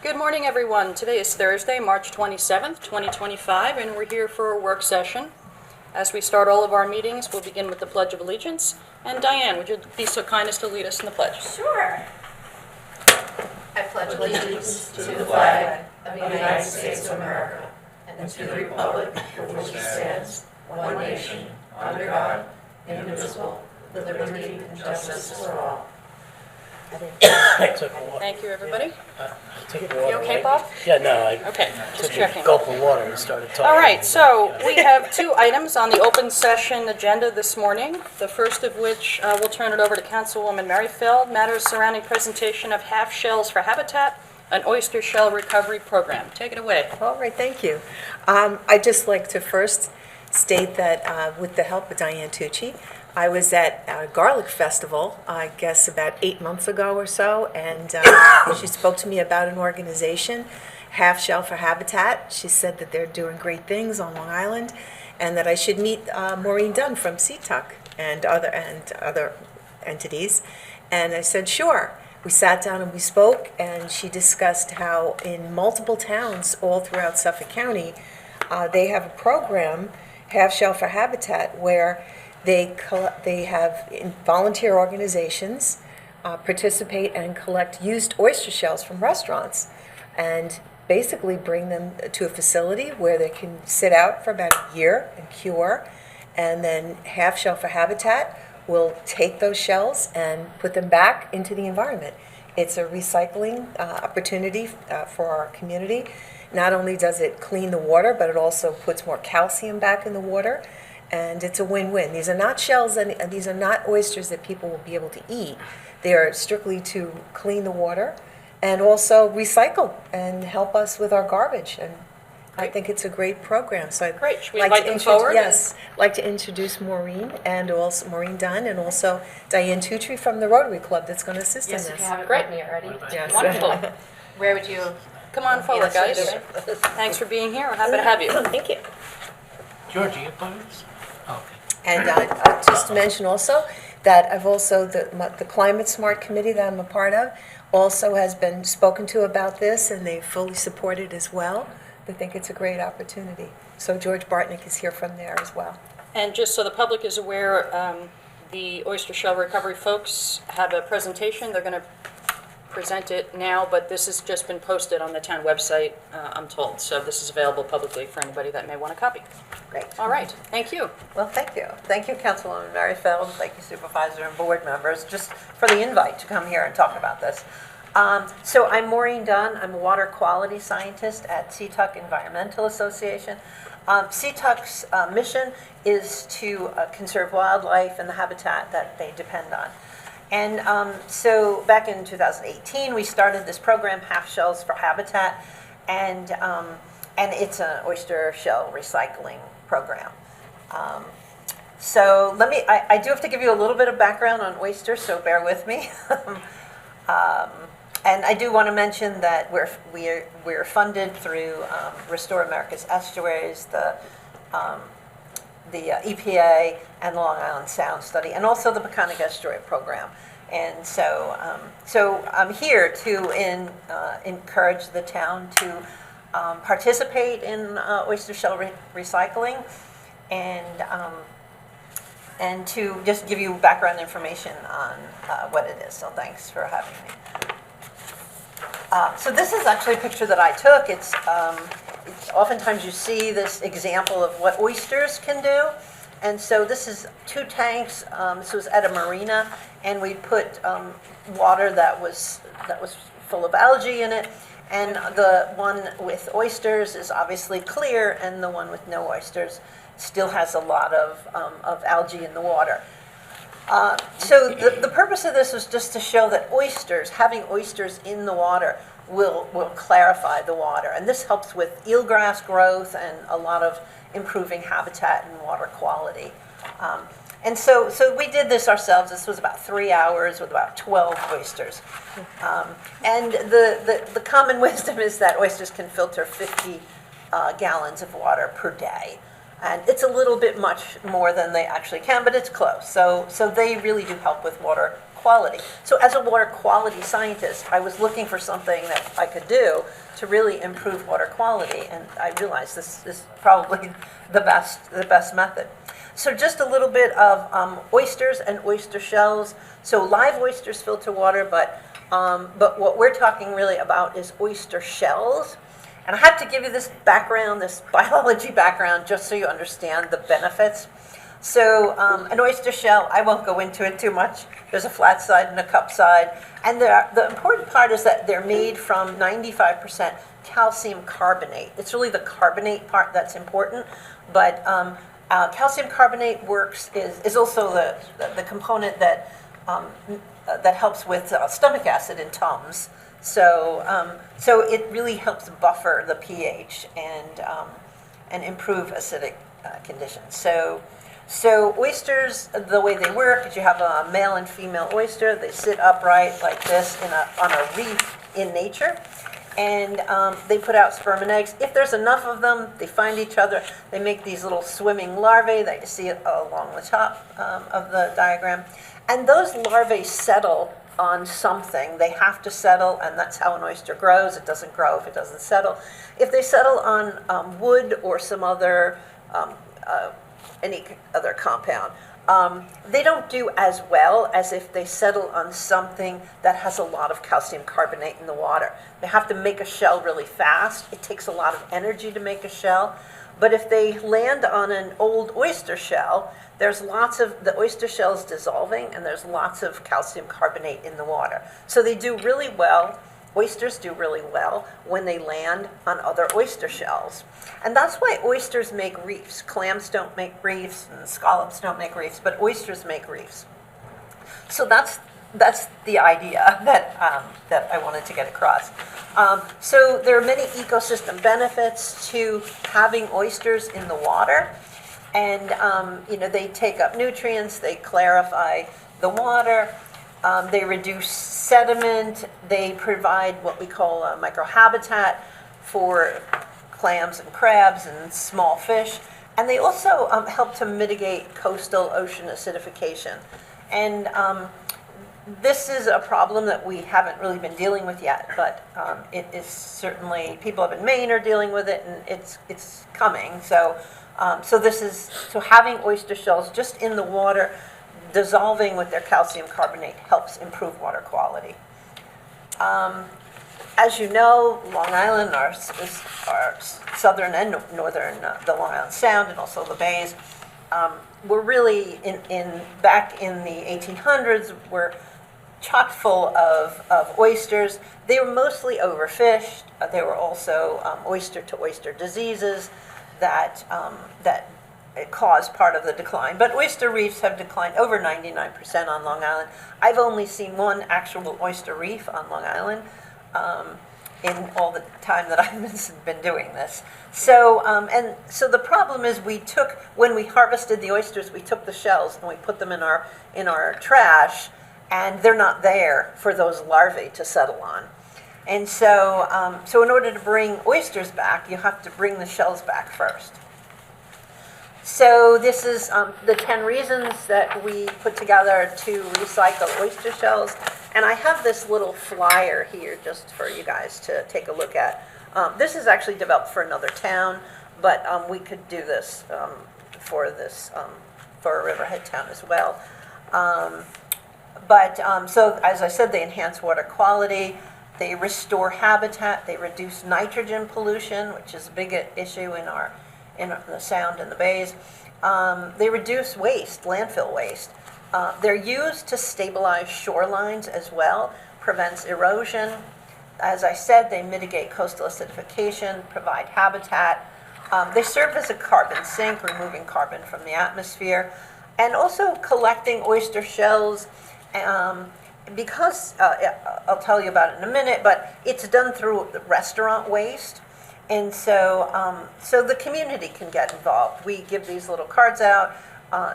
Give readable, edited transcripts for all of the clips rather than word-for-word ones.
Good morning, everyone. Today is Thursday, March 27th, 2025, and we're here for a work session. As we start all of our meetings, we'll begin with the Pledge of Allegiance. And Diane, would you be so kind as to lead us in the pledge? Sure. I pledge allegiance to the flag of the United States of America and to the republic for which it stands, one nation, under God, indivisible, with liberty and justice for all. Thank you, everybody. Take water, You okay, right? Bob? Yeah, no, I Okay, just took checking. a gulp of water and started talking. All right, so we have two items on the open session agenda this morning. The first of which, we'll turn it over to Councilwoman Merrifield, matters surrounding presentation of half shells for habitat, an oyster shell recovery program. Take it away. All right, thank you. I'd just like to first state that with the help of Diane Tucci, I was at a garlic festival, I guess about 8 months ago or so, and she spoke to me about an organization, Half Shell for Habitat. She said that they're doing great things on Long Island, and that I should meet Maureen Dunn from CTUC and other entities. And I said, sure. We sat down and we spoke, and she discussed how in multiple towns all throughout Suffolk County, they have a program, Half Shell for Habitat, where they have volunteer organizations participate and collect used oyster shells from restaurants and basically bring them to a facility where they can sit out for about a year and cure, and then Half Shell for Habitat will take those shells and put them back into the environment. It's a recycling opportunity for our community. Not only does it clean the water, but it also puts more calcium back in the water, and it's a win-win. These are not shells, and these are not oysters that people will be able to eat. They are strictly to clean the water and also recycle and help us with our garbage. And I think it's a great program. So I'd Great. Should we like invite to them forward? Yes, like to introduce Maureen and also Maureen Dunn and also Diane Tutri from the Rotary Club that's going to assist in Yes, this. if you have it Great. with me already. Yes. Wonderful. Where would you? Come on forward, guys. Thanks for being here. We're happy to have you. Thank you. George, you opposed? Okay. And just to mention also that I've also, the Climate Smart Committee that I'm a part of also has been spoken to about this, and they fully support it as well. They think it's a great opportunity. So George Bartnick is here from there as well. And just so the public is aware, the oyster shell recovery folks have a presentation. They're going to present it now, but this has just been posted on the town website, I'm told. So this is available publicly for anybody that may want a copy. Great. All right, thank you. Well, thank you. Thank you, Councilwoman Merrifield. Thank you, Supervisor and board members, just for the invite to come here and talk about this. So I'm Maureen Dunn. I'm a water quality scientist at CTUC Environmental Association. CTUC's mission is to conserve wildlife and the habitat that they depend on. And so back in 2018, we started this program, Half Shells for Habitat, and it's an oyster shell recycling program. So I do have to give you a little bit of background on oysters, so bear with me. And I do want to mention that we're funded through Restore America's Estuaries, the EPA, and the Long Island Sound Study, and also the Peconic Estuary Program. And so, I'm here to encourage the town to participate in oyster shell recycling, and to just give you background information on what it is. So thanks for having me. So this is actually a picture that I took. It's oftentimes you see this example of what oysters can do. And so this is 2 tanks. This was at a marina, and we put water that was full of algae in it. And the one with oysters is obviously clear, and the one with no oysters still has a lot of algae in the water. So the purpose of this was just to show that having oysters in the water will clarify the water. And this helps with eelgrass growth and a lot of improving habitat and water quality. And so we did this ourselves. This was about 3 hours with about 12 oysters. And the common wisdom is that oysters can filter 50 gallons of water per day. And it's a little bit much more than they actually can, but it's close. So they really do help with water quality. So as a water quality scientist, I was looking for something that I could do to really improve water quality, and I realized this is probably the best method. So just a little bit of oysters and oyster shells. So live oysters filter water, but what we're talking really about is oyster shells. And I have to give you this background, this biology background, just so you understand the benefits. So an oyster shell, I won't go into it too much. There's a flat side and a cup side. And the important part is that they're made from 95% calcium carbonate. It's really the carbonate part that's important. But calcium carbonate is also the component that helps with stomach acid in Tums. So it really helps buffer the pH and improve acidic conditions. So oysters, the way they work is you have a male and female oyster. They sit upright like this on a reef in nature, and they put out sperm and eggs. If there's enough of them, they find each other. They make these little swimming larvae that you see along the top of the diagram. And those larvae settle on something. They have to settle, and that's how an oyster grows. It doesn't grow if it doesn't settle. If they settle on wood or some other any other compound, they don't do as well as if they settle on something that has a lot of calcium carbonate in the water. They have to make a shell really fast. It takes a lot of energy to make a shell. But if they land on an old oyster shell, there's lots of, the oyster shell is dissolving, and there's lots of calcium carbonate in the water. So they do really well. Oysters do really well when they land on other oyster shells. And that's why oysters make reefs. Clams don't make reefs, and scallops don't make reefs, but oysters make reefs. So that's the idea that I wanted to get across. So there are many ecosystem benefits to having oysters in the water. And they take up nutrients, they clarify the water, they reduce sediment, they provide what we call a microhabitat for clams and crabs and small fish, and they also help to mitigate coastal ocean acidification. And this is a problem that we haven't really been dealing with yet, but it is certainly, people up in Maine are dealing with it, and it's coming. So having oyster shells just in the water, dissolving with their calcium carbonate, helps improve water quality. As you know, Long Island are southern and northern, the Long Island Sound and also the bays. We're really, back in the 1800s, were chock full of oysters. They were mostly overfished. There were also oyster-to-oyster diseases that caused part of the decline. But oyster reefs have declined over 99% on Long Island. I've only seen one actual oyster reef on Long Island in all the time that I've been doing this. So the problem is when we harvested the oysters, we took the shells and we put them in our trash, and they're not there for those larvae to settle on. And so in order to bring oysters back, you have to bring the shells back first. So this is the 10 reasons that we put together to recycle oyster shells. And I have this little flyer here just for you guys to take a look at. This is actually developed for another town, but we could do this for a Riverhead town as well. So as I said, they enhance water quality. They restore habitat. They reduce nitrogen pollution, which is a big issue in the Sound and the bays. They reduce waste, landfill waste. They're used to stabilize shorelines as well, prevents erosion. As I said, they mitigate coastal acidification, provide habitat. They serve as a carbon sink, removing carbon from the atmosphere, and also collecting oyster shells. Because I'll tell you about it in a minute, but it's done through restaurant waste. And so the community can get involved. We give these little cards out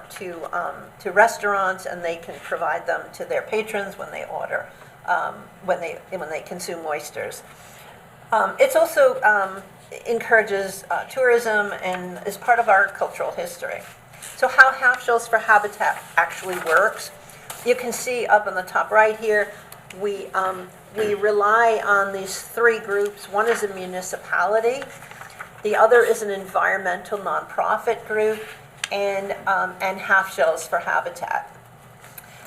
to restaurants, and they can provide them to their patrons when they order, when they consume oysters. It's also encourages tourism and is part of our cultural history. So how half shells for habitat actually works You can see up on the top right here, we rely on these three groups. One is a municipality, the other is an environmental nonprofit group, and half shells for habitat.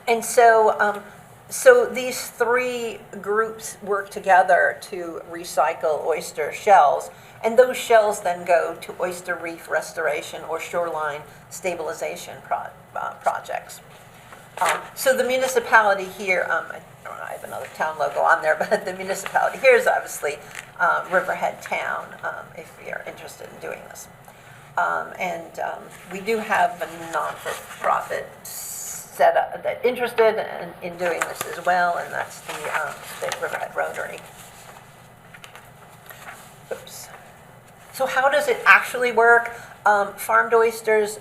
And so, so these three groups work together to recycle oyster shells, and those shells then go to oyster reef restoration or shoreline stabilization projects. So the municipality here, I don't know, I have another town logo on there, but the municipality here is obviously Riverhead Town, if you're interested in doing this. We do have a non-for-profit set up that interested in doing this as well, and that's the Riverhead Rotary. Oops. So how does it actually work? Farmed oysters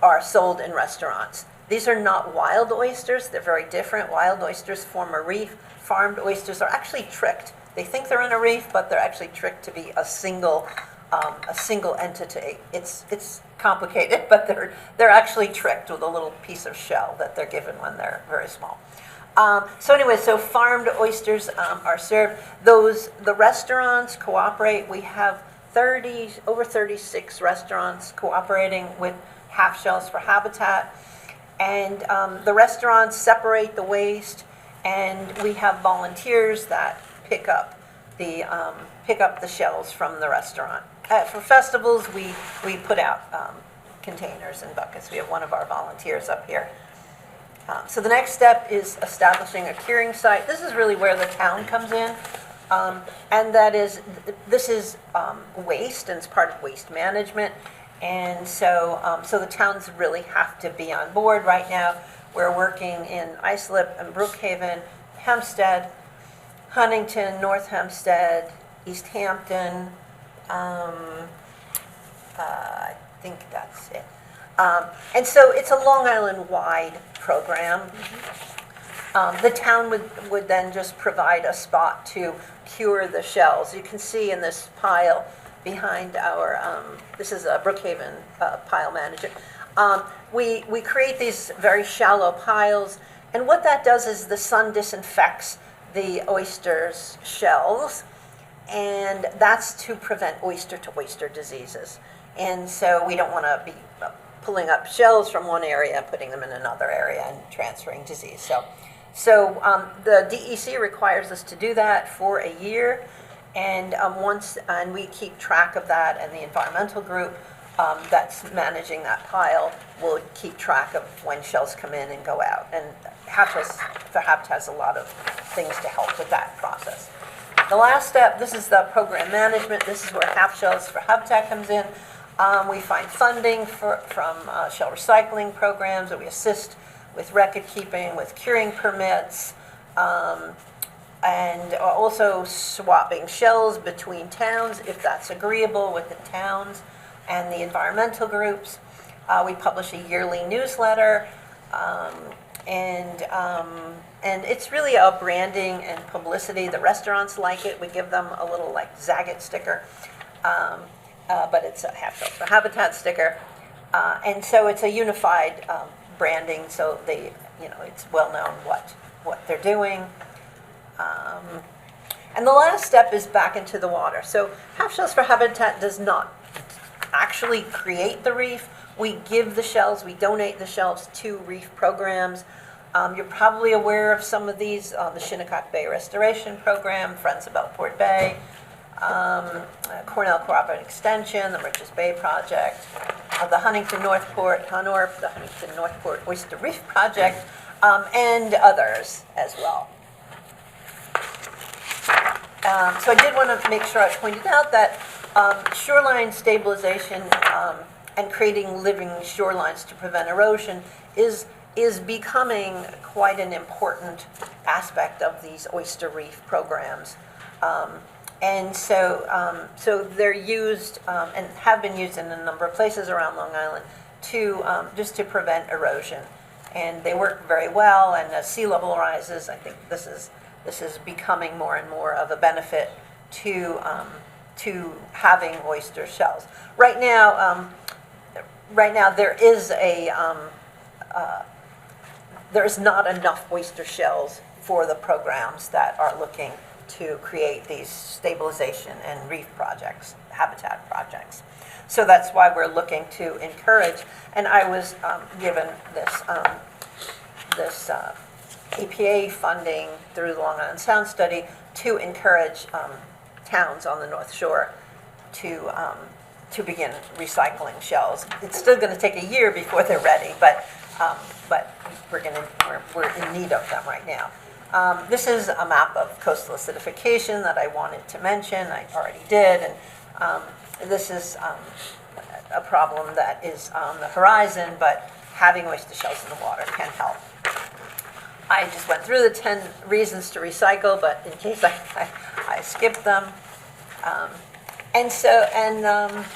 are sold in restaurants. These are not wild oysters. They're very different. Wild oysters form a reef. Farmed oysters are actually tricked. They think they're in a reef, but they're actually tricked to be a single entity. It's complicated, but they're actually tricked with a little piece of shell that they're given when they're very small. So anyway, so farmed oysters are served. The restaurants cooperate. We have over 36 restaurants cooperating with half shells for habitat, and the restaurants separate the waste, and we have volunteers that pick up the shells from the restaurant. For festivals, we put out containers and buckets. We have one of our volunteers up here. So the next step is establishing a curing site. This is really where the town comes in, and this is waste, and it's part of waste management. And so, so the towns really have to be on board right now. We're working in Islip and Brookhaven, Hempstead, Huntington, North Hempstead, East Hampton. I think that's it. And so it's a Long Island-wide program. The town would then just provide a spot to cure the shells. You can see in this pile behind our, this is a Brookhaven pile manager. We create these very shallow piles, and what that does is the sun disinfects the oyster's shells, and that's to prevent oyster-to-oyster diseases. And so we don't want to be pulling up shells from one area and putting them in another area and transferring disease. So the DEC requires us to do that for a year, and and we keep track of that, and the environmental group that's managing that pile will keep track of when shells come in and go out. And Habitat has a lot of things to help with that process. The last step, this is the program management. This is where Half Shells for Habitat comes in. We find funding from shell recycling programs, or we assist with record keeping, with curing permits, and also swapping shells between towns if that's agreeable with the towns and the environmental groups. We publish a yearly newsletter, and it's really a branding and publicity. The restaurants like it. We give them a little like Zagat sticker, but it's a Half Shells for Habitat sticker, and so it's a unified branding. So it's well known what they're doing. And the last step is back into the water. So Half Shells for Habitat does not actually create the reef. We give the shells, we donate the shells to reef programs. You're probably aware of some of these, the Shinnecock Bay Restoration Program, Friends of Belport Bay, Cornell Cooperative Extension, the Richards Bay Project, the Huntington Northport, HUNORP, the Huntington Northport Oyster Reef Project, and others as well. So I did want to make sure I pointed out that shoreline stabilization and creating living shorelines to prevent erosion is becoming quite an important aspect of these oyster reef programs. And so they're used and have been used in a number of places around Long Island to just to prevent erosion. And they work very well, and as sea level rises, I think this is becoming more and more of a benefit to having oyster shells. Right now there is a there's not enough oyster shells for the programs that are looking to create these stabilization and reef projects, habitat projects. So that's why we're looking to encourage, and I was given this EPA funding through the Long Island Sound Study to encourage towns on the North Shore to begin recycling shells. It's still going to take a year before they're ready, but we're in need of them right now. This is a map of coastal acidification that I wanted to mention. I already did, and this is a problem that is on the horizon, but having oyster shells in the water can help. I just went through the 10 reasons to recycle, but in case I skipped them.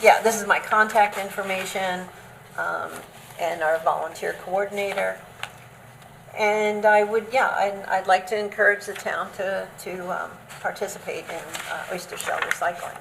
Yeah, this is my contact information and our volunteer coordinator. And I'd like to encourage the town to participate in oyster shell recycling.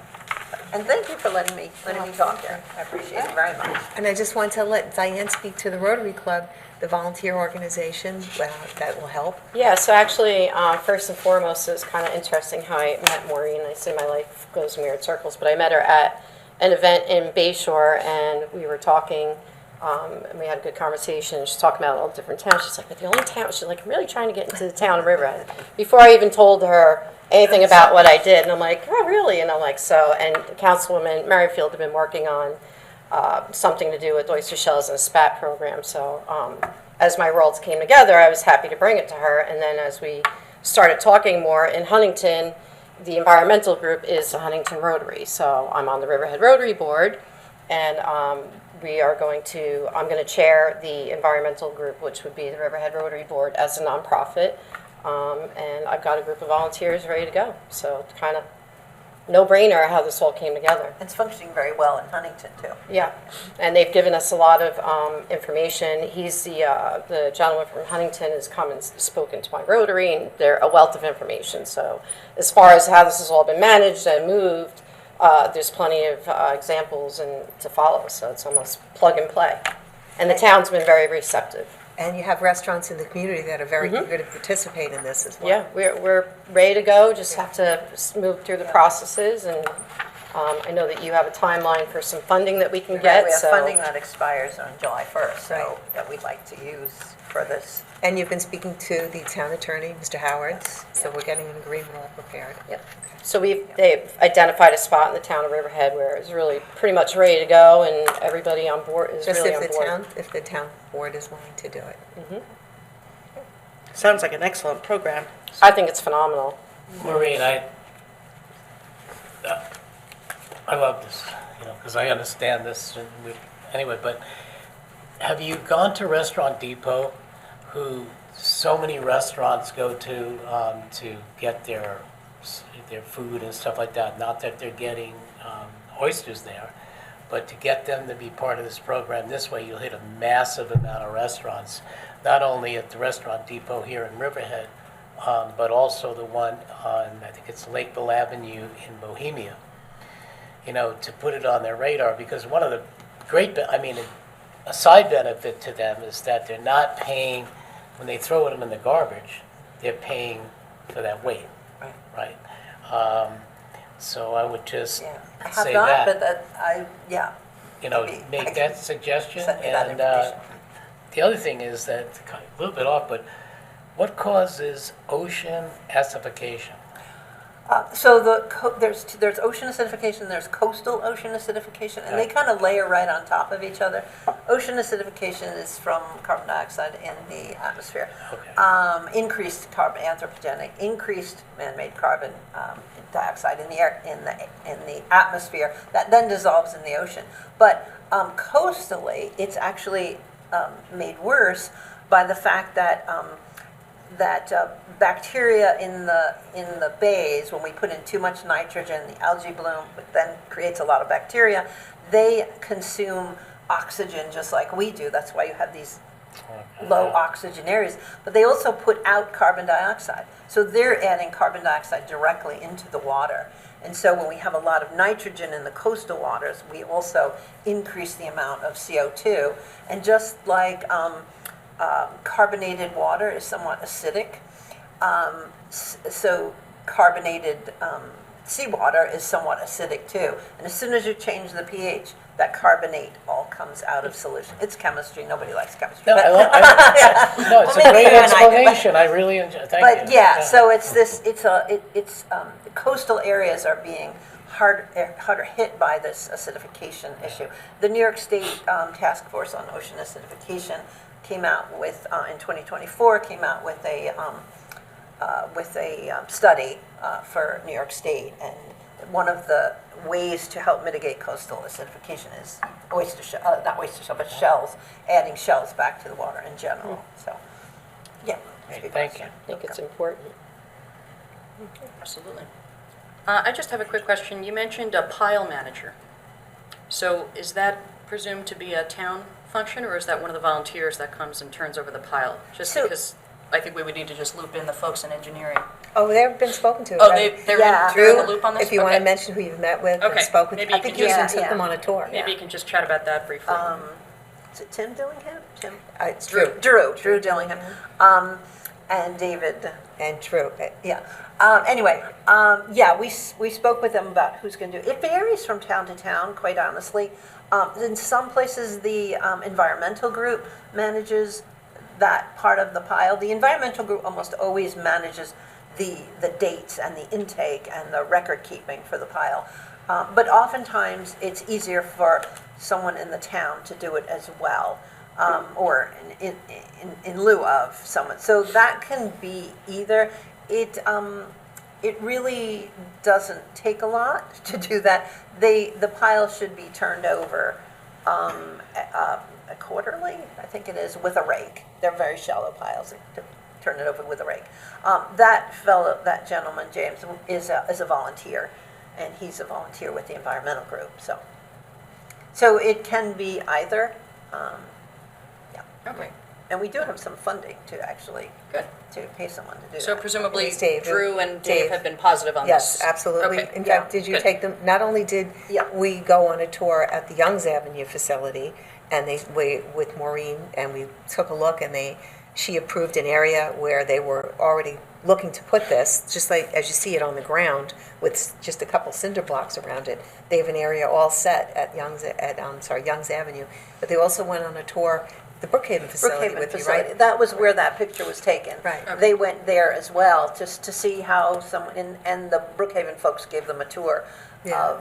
And thank you for letting me talk here. I appreciate it very much. And I just want to let Diane speak to the Rotary Club, the volunteer organization that will help. Yeah, so actually, first and foremost, it was kind of interesting how I met Maureen. I say my life goes in weird circles, but I met her at an event in Bayshore, and we were talking, and we had a good conversation. She's talking about all the different towns. She's like, but the only town, she's like, I'm really trying to get into the town of Riverhead. Before I even told her anything about what I did, and I'm like, oh, really? And I'm like, so, and Councilwoman MERRIFIELD had been working on something to do with oyster shells and a spat program. So as my worlds came together, I was happy to bring it to her. And then as we started talking more in Huntington, the environmental group is the Huntington Rotary. So I'm on the Riverhead Rotary Board, and I'm going to chair the environmental group, which would be the Riverhead Rotary Board as a nonprofit. And I've got a group of volunteers ready to go. So it's kind of no-brainer how this all came together. It's functioning very well in Huntington, too. Yeah, and they've given us a lot of information. He's the gentleman from Huntington has come and spoken to my Rotary, and they're a wealth of information. So as far as how this has all been managed and moved, there's plenty of examples and to follow. So it's almost plug and play. And the town's been very receptive. And you have restaurants in the community that are very eager to participate in this as well. Yeah, we're ready to go. Just have to move through the processes, and I know that you have a timeline for some funding that we can get. We have so funding that expires on July 1st, so Right. that we'd like to use for this. And you've been speaking to the town attorney, Mr. Howard, so we're getting an agreement all prepared. Yep. So they've identified a spot in the town of Riverhead where it's really pretty much ready to go, and everybody on board is Just really if on board. if the town board is willing to do it. Sounds like an excellent program. I think it's phenomenal. Maureen, I love this, because I understand this, anyway, but have you gone to Restaurant Depot, who so many restaurants go to get their food and stuff like that? Not that they're getting oysters there, but to get them to be part of this program. This way you'll hit a massive amount of restaurants, not only at the Restaurant Depot here in Riverhead, but also the one on, I think it's Lakeville Avenue in Bohemia, to put it on their radar, because one of the a side benefit to them is that they're not paying, when they throw them in the garbage, they're paying for that weight, right? So I would just Yeah. I have say not, that, but make that suggestion. Send me that And information. the other thing is that, a little bit off, but what causes ocean acidification? So there's ocean acidification, there's coastal ocean acidification, and they kind of layer right on top of each other. Ocean acidification is from carbon dioxide in the atmosphere. Okay. Increased anthropogenic, increased man-made carbon dioxide in the air, in the atmosphere that then dissolves in the ocean. But coastally, it's actually made worse by the fact that bacteria in the bays, when we put in too much nitrogen, the algae bloom, but then creates a lot of bacteria, they consume oxygen just like we do. That's why you have these low oxygen areas. But they also put out carbon dioxide. So they're adding carbon dioxide directly into the water. And so when we have a lot of nitrogen in the coastal waters, we also increase the amount of CO2. And just like carbonated water is somewhat acidic. So carbonated seawater is somewhat acidic too. And as soon as you change the pH, that carbonate all comes out of solution. It's chemistry. Nobody likes chemistry. No, but- no, it's a Well, great maybe you and I can- explanation. I really enjoy, thank you. But yeah, so it's this, coastal areas are being harder hit by this acidification issue. The New York State Task Force on Ocean Acidification came out with, in 2024, came out with a study for New York State, and one of the ways to help mitigate coastal acidification is not oyster shell, but shells, adding shells back to the water in general. So, yeah. that's a Great, good thank question. I think it's important. Absolutely. I just have a quick question. You mentioned a pile manager. So is that presumed to be a town function, or is that one of the volunteers that comes and turns over the pile? Just So- because I think we would need to just loop in the folks in engineering. Oh, they've been spoken to. Oh, right? they're Yeah. in the loop on this? If you want to Okay. mention who you've met with and Okay, spoken, maybe I you think can you even just- took Yeah. them on a tour. Maybe you can just chat about that briefly. Is it Tim Dillingham? Tim? It's Drew. Drew Dillingham. And David. And Drew. Yeah. Anyway, yeah, we spoke with them about who's going to do it. It varies from town to town, quite honestly. In some places, the environmental group manages that part of the pile. The environmental group almost always manages the dates and the intake and the record keeping for the pile. But oftentimes, it's easier for someone in the town to do it as well, or in lieu of someone. So that can be either. It really doesn't take a lot to do that. The pile should be turned over quarterly, I think it is, with a rake. They're very shallow piles. To turn it over with a rake. That gentleman, James, is a volunteer, and he's a volunteer with the environmental group. So it can be either. Yeah. Okay, And we do have some funding to actually good. to pay someone to do So that. presumably It's Dave. Drew and Dave. Dave have been positive on Yes, this? absolutely. Okay. In Yeah. fact, did you Good. take them, not only did Yeah. we go on a tour at the Youngs Avenue facility, and with Maureen, and we took a look, and she approved an area where they were already looking to put this, just like as you see it on the ground, with just a couple cinder blocks around it. They have an area all set at Youngs Avenue, but they also went on a tour, the Brookhaven facility Brookhaven with you, facility. right? That was where that picture was taken. Right. Okay. They went there as well, just to see how and the Brookhaven folks gave them a tour Yeah.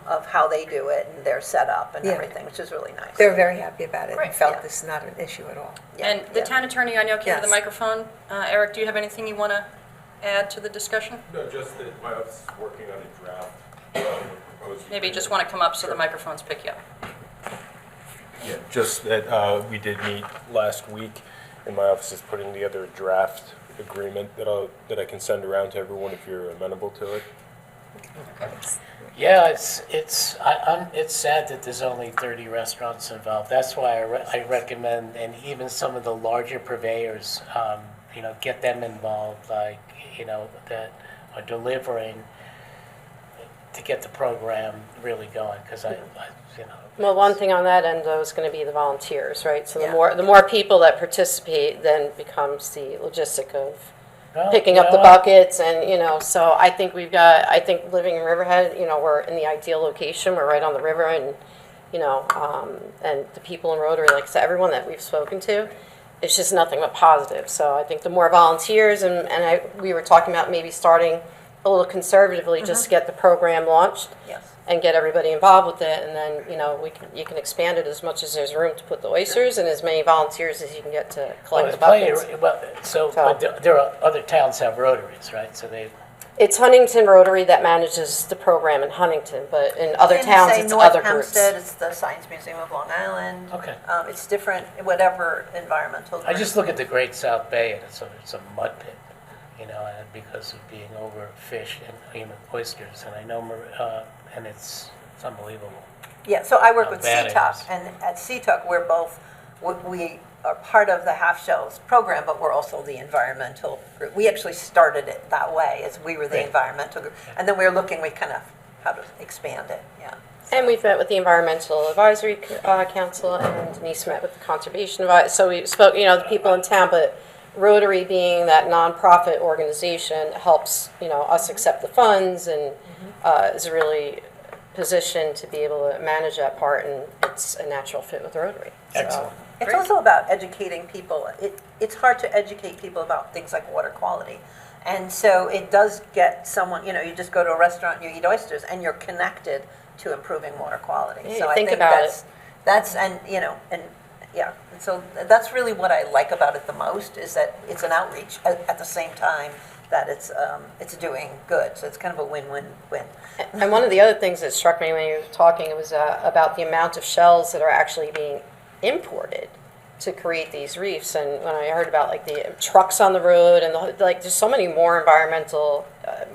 of how they do it and their setup and Yeah. everything, which is really nice. They're very happy about it, Great. and felt Yeah. this is not an issue at all. Yeah, And the yeah. town attorney, I know, came to the Yes. microphone. Eric, do you have anything you want to add to the discussion? No, just that my office is working on a draft. Proposed Maybe you just want to come up so the microphones pick you up. Yeah, just that we did meet last week, and my office is putting together a draft agreement that I can send around to everyone if you're amenable to it. Yeah, it's sad that there's only 30 restaurants involved. That's why I recommend, and even some of the larger purveyors, get them involved, like, that are delivering to get the program really going, because Well, one thing on that end, though, is going to be the volunteers, right? So Yeah. the more people that participate, then becomes the logistic of well, picking you up know the what? buckets, and, so I think living in Riverhead, we're in the ideal location, we're right on the river, and, and the people in Rotary, like I said, everyone that we've spoken to, it's just nothing but positive. So I think the more volunteers, we were talking about maybe starting a little conservatively, just to get the program launched Yes. and get everybody involved with it, and then, you can expand it as much as there's room to put the oysters, and as many volunteers as you can get to collect the buckets. But there are other towns have rotaries, right? So It's Huntington Rotary that manages the program in Huntington, but in other And towns, say it's North other groups. Hempstead, it's the Science Museum of Long Island. Okay. It's different, whatever environmental I group. just look at the Great South Bay, and it's a mud pit, and because of being overfished and oysters, and I know, and it's unbelievable. Yeah, so I work How with bad it CTUC, is. and at CTUC, we are part of the half shells program, but we're also the environmental group. We actually started it that way, as we were the Great. environmental group, and then we were looking, how to expand it, yeah. And we've met with the Environmental Advisory Council, and Denise met with the Conservation Advisory. So we spoke, the people in town, but Rotary being that nonprofit organization helps, us accept the funds and is really positioned to be able to manage that part, and it's a natural fit with Rotary. So, Excellent. It's also about educating people. It's hard to educate people about things like water quality. And so it does get someone, you just go to a restaurant and you eat oysters and you're connected to improving water quality. Yeah, So you I think think about it. that's, and yeah. And so that's really what I like about it the most, is that it's an outreach at the same time that it's doing good. So it's kind of a win-win-win. And one of the other things that struck me when you were talking was about the amount of shells that are actually being imported to create these reefs. And when I heard about like the trucks on the road and there's so many more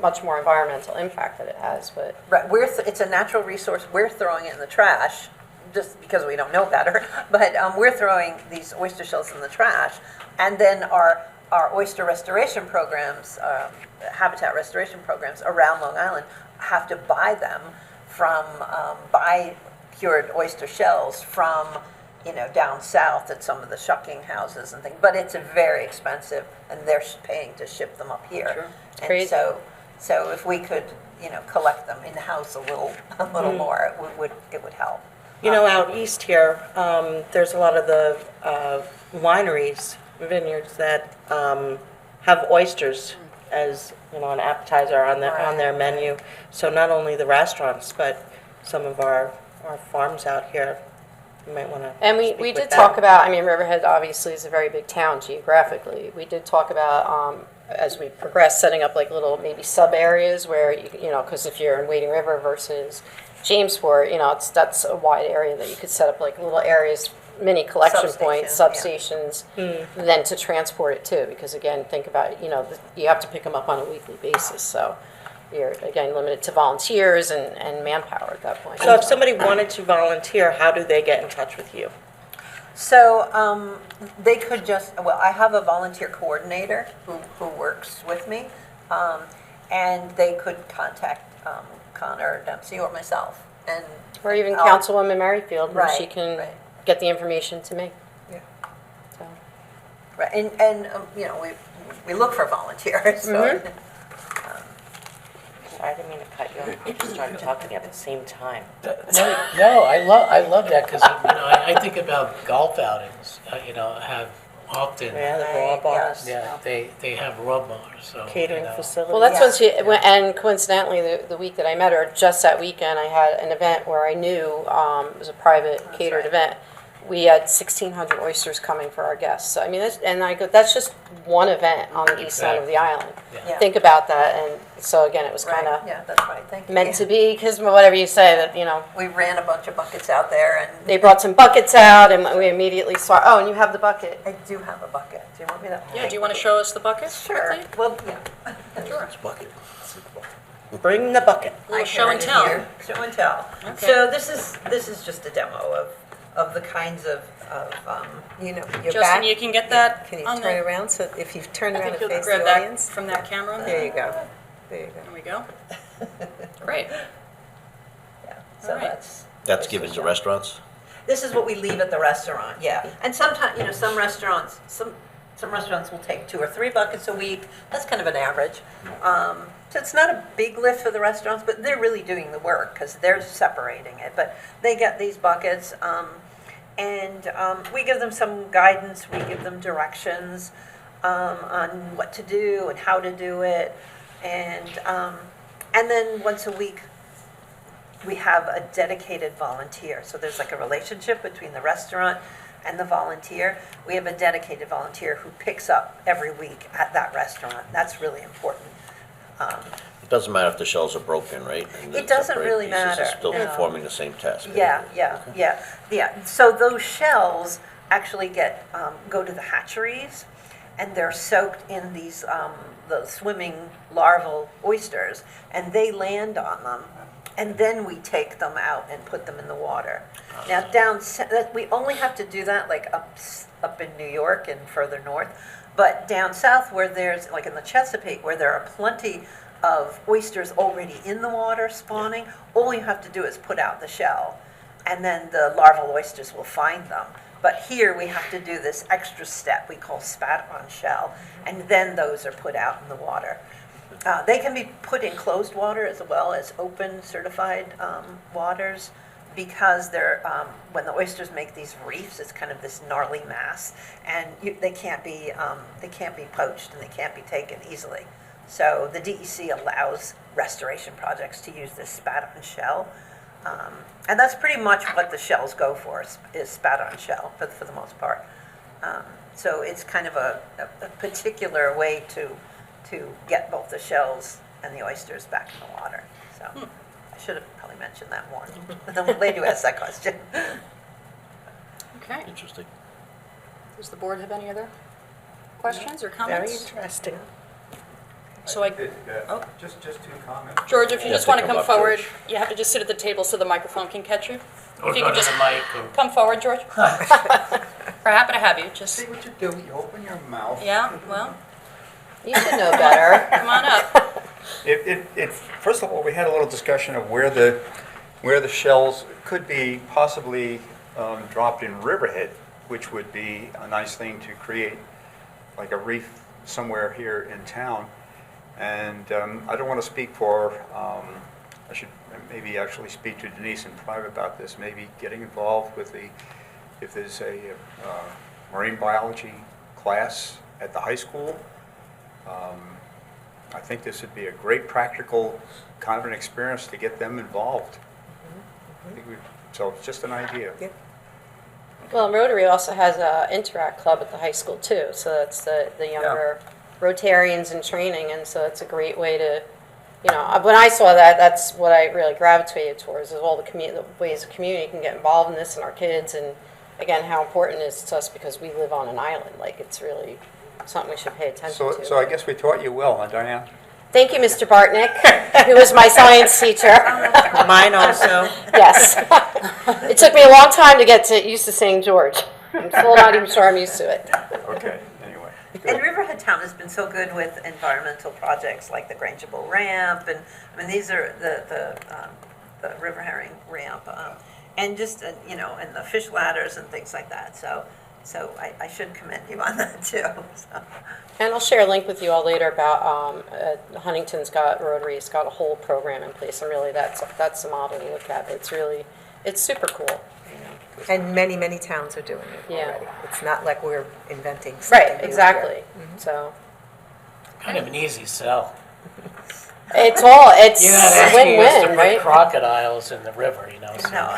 much more environmental impact that it has. But Right, it's a natural resource. We're throwing it in the trash just because we don't know better. But we're throwing these oyster shells in the trash, and then our oyster restoration programs, habitat restoration programs around Long Island have to buy them buy cured oyster shells from down south at some of the shucking houses and things. But it's very expensive, and they're paying to ship them up here. Sure. It's And crazy. so if we could, collect them in-house a little more, it would help. Out east here, there's a lot of the wineries, vineyards that have oysters as, an appetizer on their menu. So not only the restaurants, but some of our farms out here, you might want to And we did talk about, Riverhead obviously is a very big town geographically. We did talk about, as we progress, setting up like little maybe sub areas where, because if you're in Wading River versus Jamesport, that's a wide area that you could set up like little areas, mini collection points, substations, then to transport it too. Because again, think about it, you have to pick them up on a weekly basis. So you're, again, limited to volunteers and manpower at that point. So if somebody wanted to volunteer, how do they get in touch with you? So they could I have a volunteer coordinator who works with me, and they could contact Connor Dempsey or myself. Or even I'll- Councilwoman Merrifield, where she Right, can right. get the information to me. Yeah. So. Right, and we look for volunteers, so. Sorry, I didn't mean to cut you off. You just started talking at the same time. No, I love that, because, I think about golf outings, have often, Yeah, the raw bars, yeah, they have rub bars, so. catering facilities. Well, that's Yeah. when and coincidentally, the week that I met her, just that weekend, I had an event where I knew, it was a private catered right. event. We had 1,600 oysters coming for our guests. So, that's just one event on the east side of the island. Yeah. Think about that, and so again, it was Right, kind of yeah, that's right, thank you. meant to be, because whatever you say, that, We ran a bunch of buckets out there, and they brought some buckets out, and we immediately saw, oh, and you have the bucket. I do have a bucket. Do you want me to? Yeah, do you want to show us the bucket? Sure, quickly? well, yeah. Sure. Bring the bucket. Little I show and carried it tell. here. Show and tell. Okay. So this is just a demo of the kinds of Your Justin, back. you can get that Can you on turn the, around, so if you turn I around think and you'll face grab the that audience? from that camera. There you go. There you go. There we go. Great. yeah. So All right. That's given to restaurants? This is what we leave at the restaurant, yeah. And sometimes, some restaurants, some restaurants will take 2 or 3 buckets a week. That's kind of an average. So it's not a big lift for the restaurants, but they're really doing the work because they're separating it. But they get these buckets, and we give them some guidance. We give them directions on what to do and how to do it. And then once a week, we have a dedicated volunteer. So there's like a relationship between the restaurant and the volunteer. We have a dedicated volunteer who picks up every week at that restaurant. That's really important. It doesn't matter if the shells are broken, right? And It the doesn't separate really pieces, matter, It's still no. performing the same task. Yeah. So those shells actually go to the hatcheries, and they're soaked in these the swimming larval oysters, and they land on them, and then we take them out and put them in the water. Now we only have to do that like up in New York and further north, but down south where there's like in the Chesapeake where there are plenty of oysters already in the water spawning. All you have to do is put out the shell, and then the larval oysters will find them. But here we have to do this extra step we call spat on shell, and then those are put out in the water. They can be put in closed water as well as open certified waters, because they're, when the oysters make these reefs, it's kind of this gnarly mass, and they can't be poached and they can't be taken easily. So the DEC allows restoration projects to use this spat on shell. And that's pretty much what the shells go for, is spat on shell for the most part. So it's kind of a particular way to get both the shells and the oysters back in the water. So I should have probably mentioned that more. The lady who asked that question. Okay. Interesting. Does the board have any other questions or Very comments? interesting. So I, Oh, just two comments. George, if you You just have want to to come come up, forward, George. you have to just sit at the table so the microphone can catch you. Or If you go could to just the mic and come forward, George. We're happy to have you, just, See what you do, you open your mouth. yeah, well, You should know better. come on up. First of all, we had a little discussion of where the shells could be possibly dropped in Riverhead, which would be a nice thing to create, like a reef somewhere here in town. And I don't want to speak for, I should maybe actually speak to Denise in private about this, maybe getting involved with if there's a marine biology class at the high school. I think this would be a great practical kind of an experience to get them involved. So it's just an idea. Yeah. Well, Rotary also has a Interact Club at the high school too, so that's the younger Rotarians in training, and so it's a great way to, when I saw that, that's what I really gravitated towards, is all the ways the community can get involved in this, and our kids, and again, how important it is to us because we live on an island. Like, it's really something we should pay attention to. So I guess we taught you well, huh, Diane? Thank you, Mr. Bartnick, who was my science teacher. Mine also. Yes. It took me a long time to get used to saying George. I'm still not even sure I'm used to it. Okay, anyway. And Riverhead Town has been so good with environmental projects like the Grangeable Ramp, and I mean, these are the river herring ramp, and just, and the fish ladders and things like that. So I should commend you on that too. So. And I'll share a link with you all later about Huntington's Rotary's got a whole program in place, and really that's the model to look at. It's super cool. And many, many towns are doing it Yeah. already. It's not like we're inventing something Right, new here. exactly. So kind of an easy sell. it's You had excuse to win-win, put right? crocodiles in the river, so. No,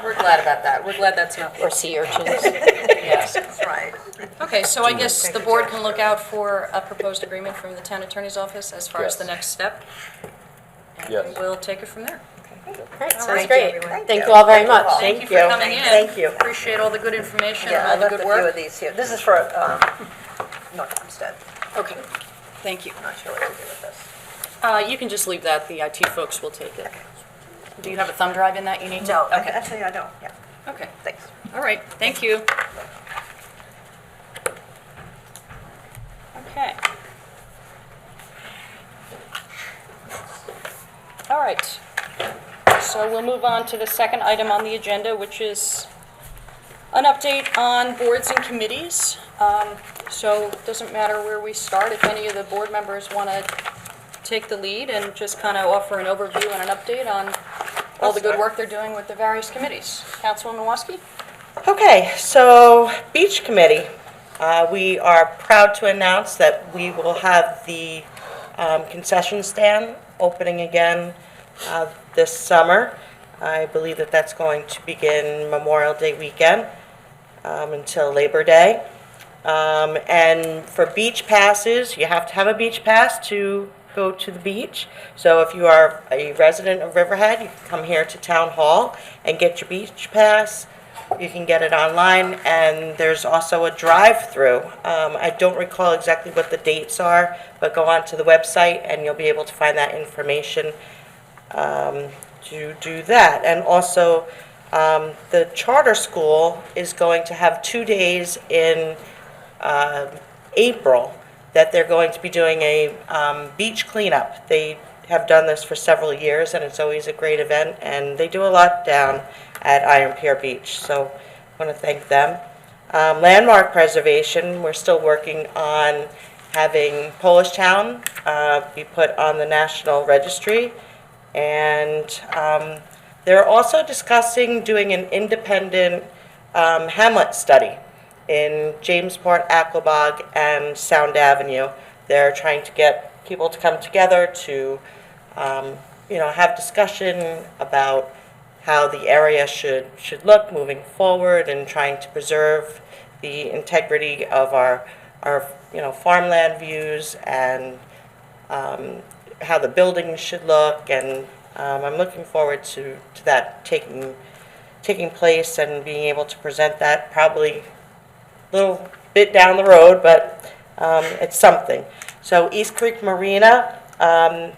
We're glad about that. We're glad that's not. Or sea urchins. Yes. that's right. Okay, so I guess the board can look out for a proposed agreement from the town attorney's office as far as the Yes. next step. And Yes. we'll take it from there. Right, All sounds right. great. Thank Thank you. you all very much. Thank you for you. coming in. Thank you. Appreciate all the good information and Yeah, I all the left good a few of work. these here. This is for North Hempstead. Okay, thank you. I'm not sure what to do with this. You can just leave that, the IT folks will take it. Do you have a thumb drive in that you need to? No, Okay, actually, I don't. Yeah, okay, thanks. all right, thank you. Okay. All right, so we'll move on to the second item on the agenda, which is an update on boards and committees. So it doesn't matter where we start, if any of the board members want to take the lead and just kind of offer an overview and an update on all the good work they're doing with the various committees. Councilwoman Waskey? Okay, so Beach Committee, we are proud to announce that we will have the concession stand opening again this summer. I believe that that's going to begin Memorial Day weekend until Labor Day. And for beach passes, you have to have a beach pass to go to the beach. So if you are a resident of Riverhead, you can come here to Town Hall and get your beach pass. You can get it online, and there's also a drive-through. I don't recall exactly what the dates are, but go onto the website and you'll be able to find that information to do that. And also, the charter school is going to have 2 days in April that they're going to be doing a beach cleanup. They have done this for several years, and it's always a great event, and they do a lot down at Iron Pier Beach, so I want to thank them. Landmark preservation, we're still working on having Polish Town be put on the National Registry, and they're also discussing doing an independent hamlet study in Jamesport, Aquabog, and Sound Avenue. They're trying to get people to come together to, have discussion about how the area should look moving forward, and trying to preserve the integrity of our farmland views, and how the buildings should look. And I'm looking forward to that taking place and being able to present that, probably a little bit down the road, but it's something. So East Creek Marina,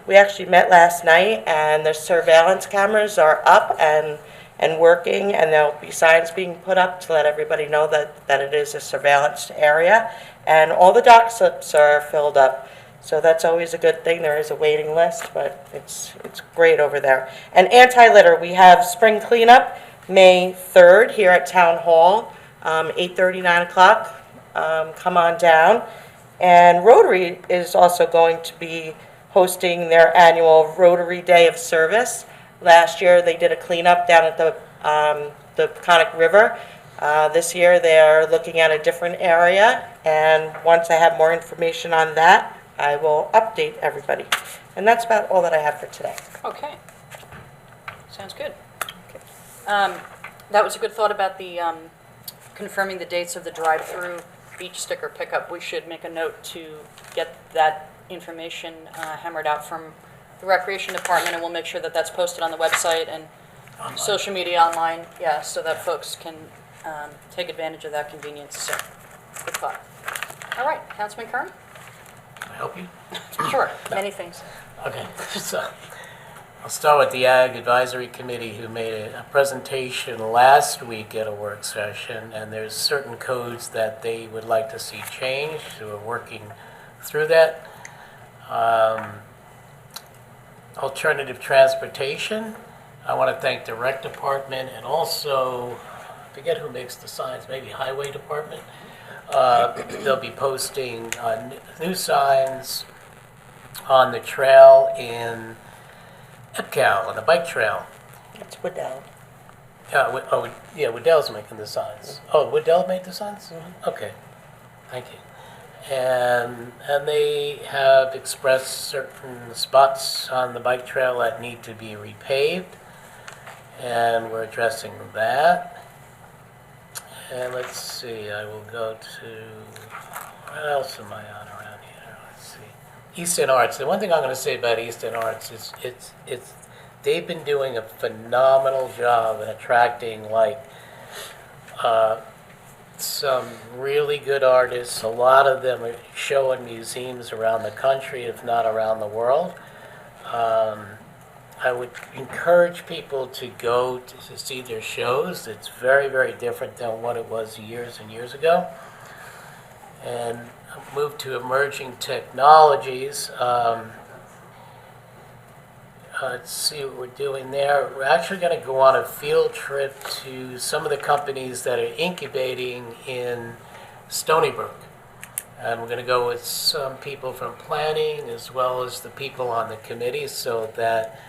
we actually met last night, and the surveillance cameras are up and working, and there'll be signs being put up to let everybody know that it is a surveillance area. And all the dock slips are filled up, so that's always a good thing. There is a waiting list, but it's great over there. And anti-litter, we have spring cleanup May 3rd here at Town Hall, 8:30, 9 o'clock. Come on down. And Rotary is also going to be hosting their annual Rotary Day of Service. Last year, they did a cleanup down at the Peconic River. This year, they're looking at a different area, and once I have more information on that, I will update everybody. And that's about all that I have for today. Okay. Sounds good. That was a good thought about the confirming the dates of the drive-through beach sticker pickup. We should make a note to get that information hammered out from the Recreation Department, and we'll make sure that that's posted on the website and social media online, yeah, so that folks can take advantage of that convenience. So, good thought. All right, Councilman Kern? Can I help you? Sure, many things. Okay, so I'll start with the Ag Advisory Committee, who made a presentation last week at a work session, and there's certain codes that they would like to see changed, so we're working through that. Alternative transportation, I want to thank the Rec Department, and also, I forget who makes the signs, maybe Highway Department. They'll be posting new signs on the trail in Epcal, on the bike trail. It's Waddell. Waddell's making the signs. Oh, Waddell made the signs? Okay, thank you. And they have expressed certain spots on the bike trail that need to be repaved, and we're addressing that. And let's see, I will go to, what else am I on around here? Let's see. Easton Arts. The one thing I'm going to say about Easton Arts is it's they've been doing a phenomenal job in attracting some really good artists. A lot of them are showing museums around the country, if not around the world. I would encourage people to go to see their shows. It's very, very different than what it was years and years ago. And move to emerging technologies. Let's see what we're doing there. We're actually going to go on a field trip to some of the companies that are incubating in Stony Brook. And we're going to go with some people from planning as well as the people on the committee, so that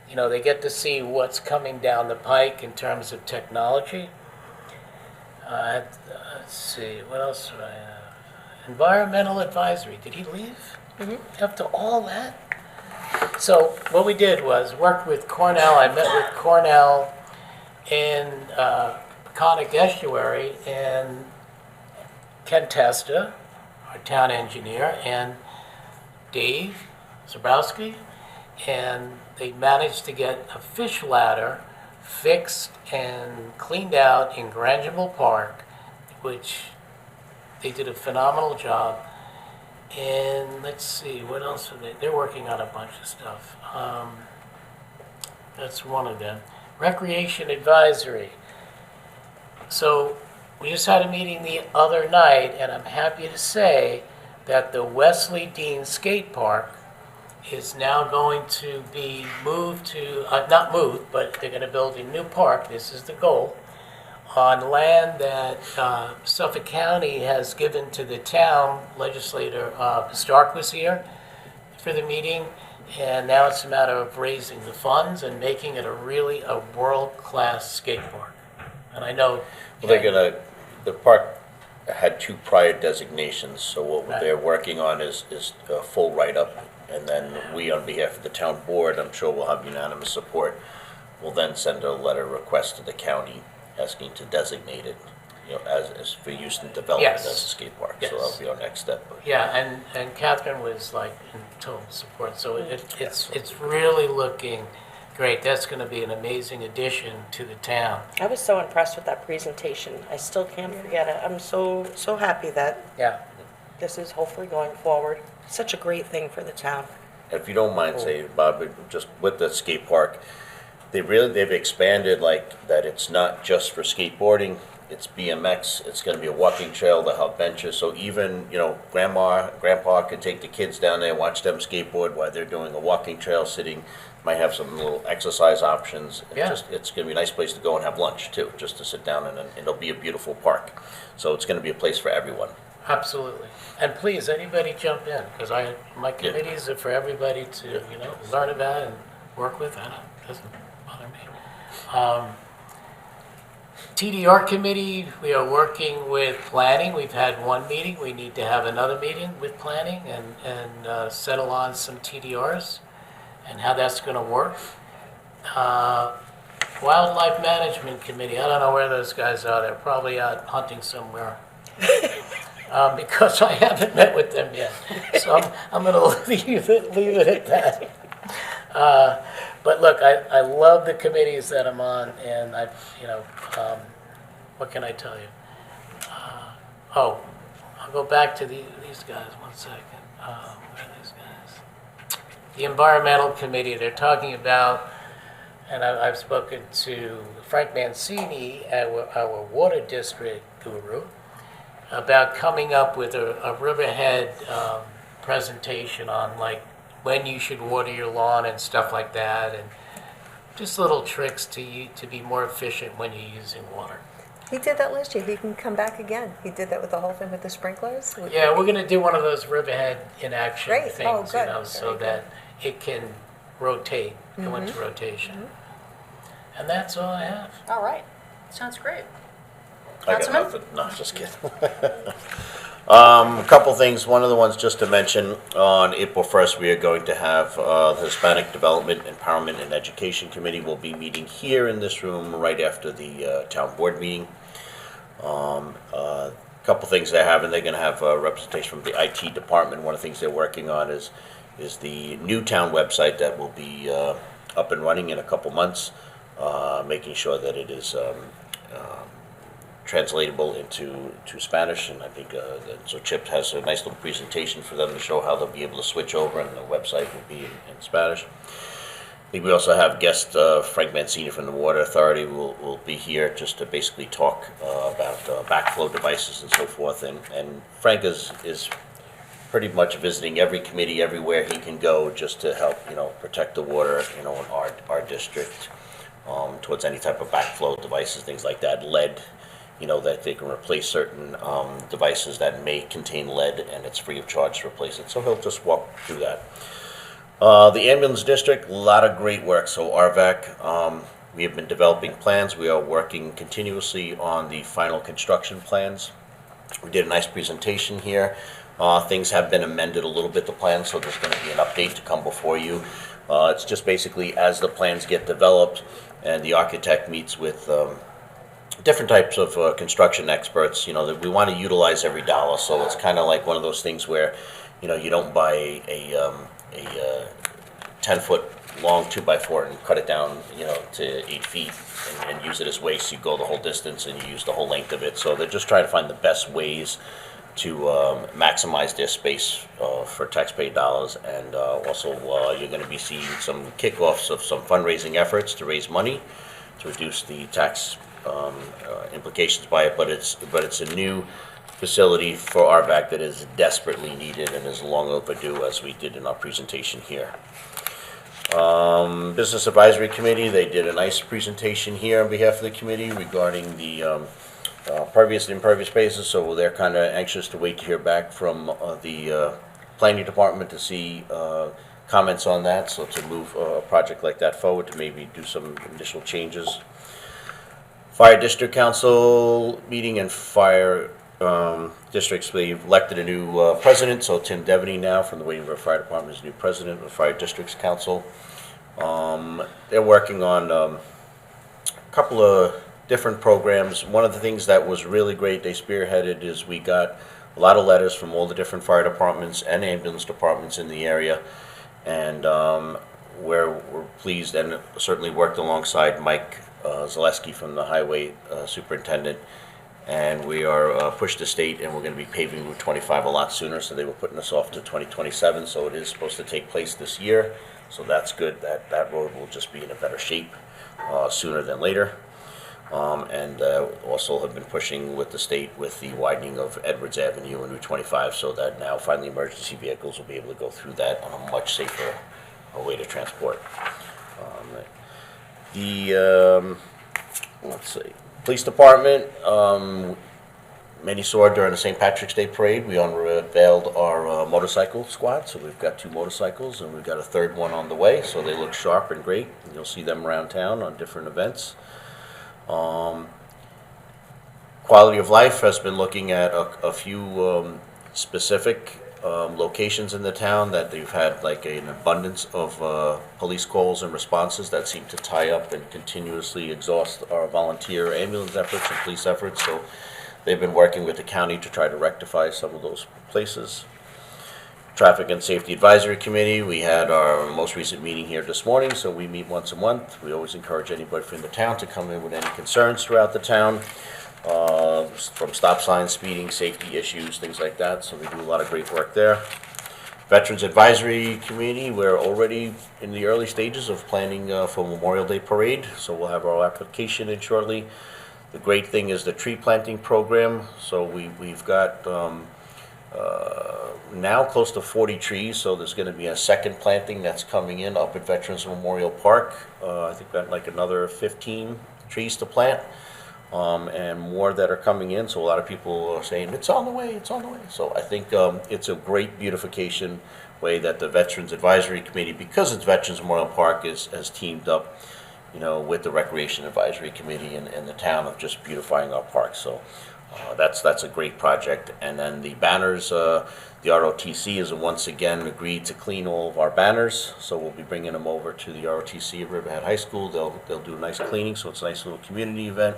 they get to see what's coming down the pike in terms of technology. Let's see, what else do I have? Environmental advisory. Did he leave? After all that? So what we did was work with Cornell. I met with Cornell in Peconic Estuary, and Ken Testa, our town engineer, and Dave Zabrowski, and they managed to get a fish ladder fixed and cleaned out in Grangeville Park, which they did a phenomenal job. And let's see, what else are they? They're working on a bunch of stuff. That's one of them. Recreation Advisory. So we just had a meeting the other night, and I'm happy to say that the Wesley Dean Skate Park is now going to be moved to, not moved, but they're going to build a new park, this is the goal, on land that Suffolk County has given to the town. Legislator Stark was here for the meeting, and now it's a matter of raising the funds and making it a world-class skate park. And I know... Well, they're gonna, the park had 2 prior designations, so what Right. they're working on is a full write-up, and then we, on behalf of the town board, I'm sure we'll have unanimous support, will then send a letter request to the county asking to designate it, as for use and development Yes. as a skate park. Yes. So that'll be our next step. Yeah, and Catherine was like in total support, so it's really looking great. That's going to be an amazing addition to the town. I was so impressed with that presentation. I still can't forget it. I'm so happy that Yeah. this is hopefully going forward. Such a great thing for the town. If you don't mind saying, Bob, just with the skate park, they've expanded like that. It's not just for skateboarding, it's BMX, it's gonna be a walking trail, they'll have benches, so even, grandpa could take the kids down there, watch them skateboard while they're doing a walking trail, sitting, might have some little exercise options. Yeah. It's gonna be a nice place to go and have lunch too, just to sit down, and it'll be a beautiful park. So it's gonna be a place for everyone. Absolutely. And please, anybody jump in, because my committees are for everybody to, learn about and work with. It doesn't bother me. TDR committee, we are working with planning. We've had one meeting. We need to have another meeting with planning and settle on some TDRs and how that's going to work. Wildlife management committee, I don't know where those guys are. They're probably out hunting somewhere. Because I haven't met with them yet. So I'm going to leave it at that. But look, I love the committees that I'm on, and what can I tell you? I'll go back to these guys, 1 second. Where are these guys? The environmental committee, they're talking about, and I've spoken to Frank Mancini, our water district guru, about coming up with a Riverhead presentation on like when you should water your lawn and stuff like that, and just little tricks to be more efficient when you're using water. He did that last year. He can come back again. He did that with the whole thing with the sprinklers. Yeah, we're going to do one of those Riverhead in action Great. things, Oh, good. so Very that it can rotate, go into rotation. And that's all I have. All right. Sounds great. I got Councilman? nothing. No, just kidding. A couple things. One of the ones just to mention, on April 1st, we are going to have the Hispanic Development, Empowerment, and Education Committee will be meeting here in this room right after the town board meeting. A couple things they're having. They're going to have representation from the IT department. One of the things they're working on is the new town website that will be up and running in a couple months, making sure that it is translatable into Spanish, and I think so Chip has a nice little presentation for them to show how they'll be able to switch over, and the website will be in Spanish. I think we also have guest Frank Mancini from the Water Authority will be here just to basically talk about backflow devices and so forth, and Frank is pretty much visiting every committee everywhere he can go just to help protect the water in our district towards any type of backflow devices, things like that, lead, that they can replace certain devices that may contain lead, and it's free of charge to replace it. So he'll just walk through that. The ambulance district, a lot of great work. So RVAC, we have been developing plans. We are working continuously on the final construction plans. We did a nice presentation here. Things have been amended a little bit, the plan, so there's going to be an update to come before you. It's just basically as the plans get developed and the architect meets with different types of construction experts, that we want to utilize every dollar. So it's kind of like one of those things where, you don't buy a 10-foot long 2x4 and cut it down, to 8 feet and use it as waste. You go the whole distance and you use the whole length of it. So they're just trying to find the best ways to maximize their space for taxpayer dollars. And also you're going to be seeing some kickoffs of some fundraising efforts to raise money to reduce the tax implications by it, but it's a new facility for RVAC that is desperately needed and is long overdue, as we did in our presentation here. Business Advisory Committee, they did a nice presentation here on behalf of the committee regarding the pervious and impervious spaces, so they're kind of anxious to wait to hear back from the planning department to see comments on that, so to move a project like that forward, to maybe do some initial changes. Fire District Council meeting and fire districts, we've elected a new president, so Tim Devaney now from the Wayne River Fire Department is new president of the Fire Districts Council. They're working on a couple of different programs. One of the things that was really great they spearheaded is we got a lot of letters from all the different fire departments and ambulance departments in the area, and we're pleased and certainly worked alongside Mike Zaleski from the highway superintendent, and we are pushed to state, and we're going to be paving Route 25 a lot sooner, so they were putting us off to 2027, so it is supposed to take place this year, so that's good. That road will just be in a better shape sooner than later. And also have been pushing with the state with the widening of Edwards Avenue and Route 25, so that now finally emergency vehicles will be able to go through that on a much safer way to transport. Let's see, police department, many saw during the St. Patrick's Day parade, we unveiled our motorcycle squad, so we've got 2 motorcycles and we've got a third one on the way, so they look sharp and great, and you'll see them around town on different events. Quality of Life has been looking at a few specific locations in the town that they've had like an abundance of police calls and responses that seem to tie up and continuously exhaust our volunteer ambulance efforts and police efforts. So they've been working with the county to try to rectify some of those places. Traffic and Safety Advisory Committee, we had our most recent meeting here this morning, so we meet once a month. We always encourage anybody from the town to come in with any concerns throughout the town, from stop signs, speeding, safety issues, things like that, so we do a lot of great work there. Veterans Advisory Committee, we're already in the early stages of planning for Memorial Day Parade, so we'll have our application in shortly. The great thing is the tree planting program, so we've got now close to 40 trees, so there's going to be a second planting that's coming in up at Veterans Memorial Park. I think got like another 15 trees to plant, and more that are coming in, so a lot of people are saying, it's on the way, it's on the way. So I think it's a great beautification way that the Veterans Advisory Committee, because it's Veterans Memorial Park, has teamed up, you know, with the Recreation Advisory Committee and the town of just beautifying our parks. So that's a great project. And then the banners, the ROTC has once again agreed to clean all of our banners, so we'll be bringing them over to the ROTC at Riverhead High School. They'll do a nice cleaning, so it's a nice little community event.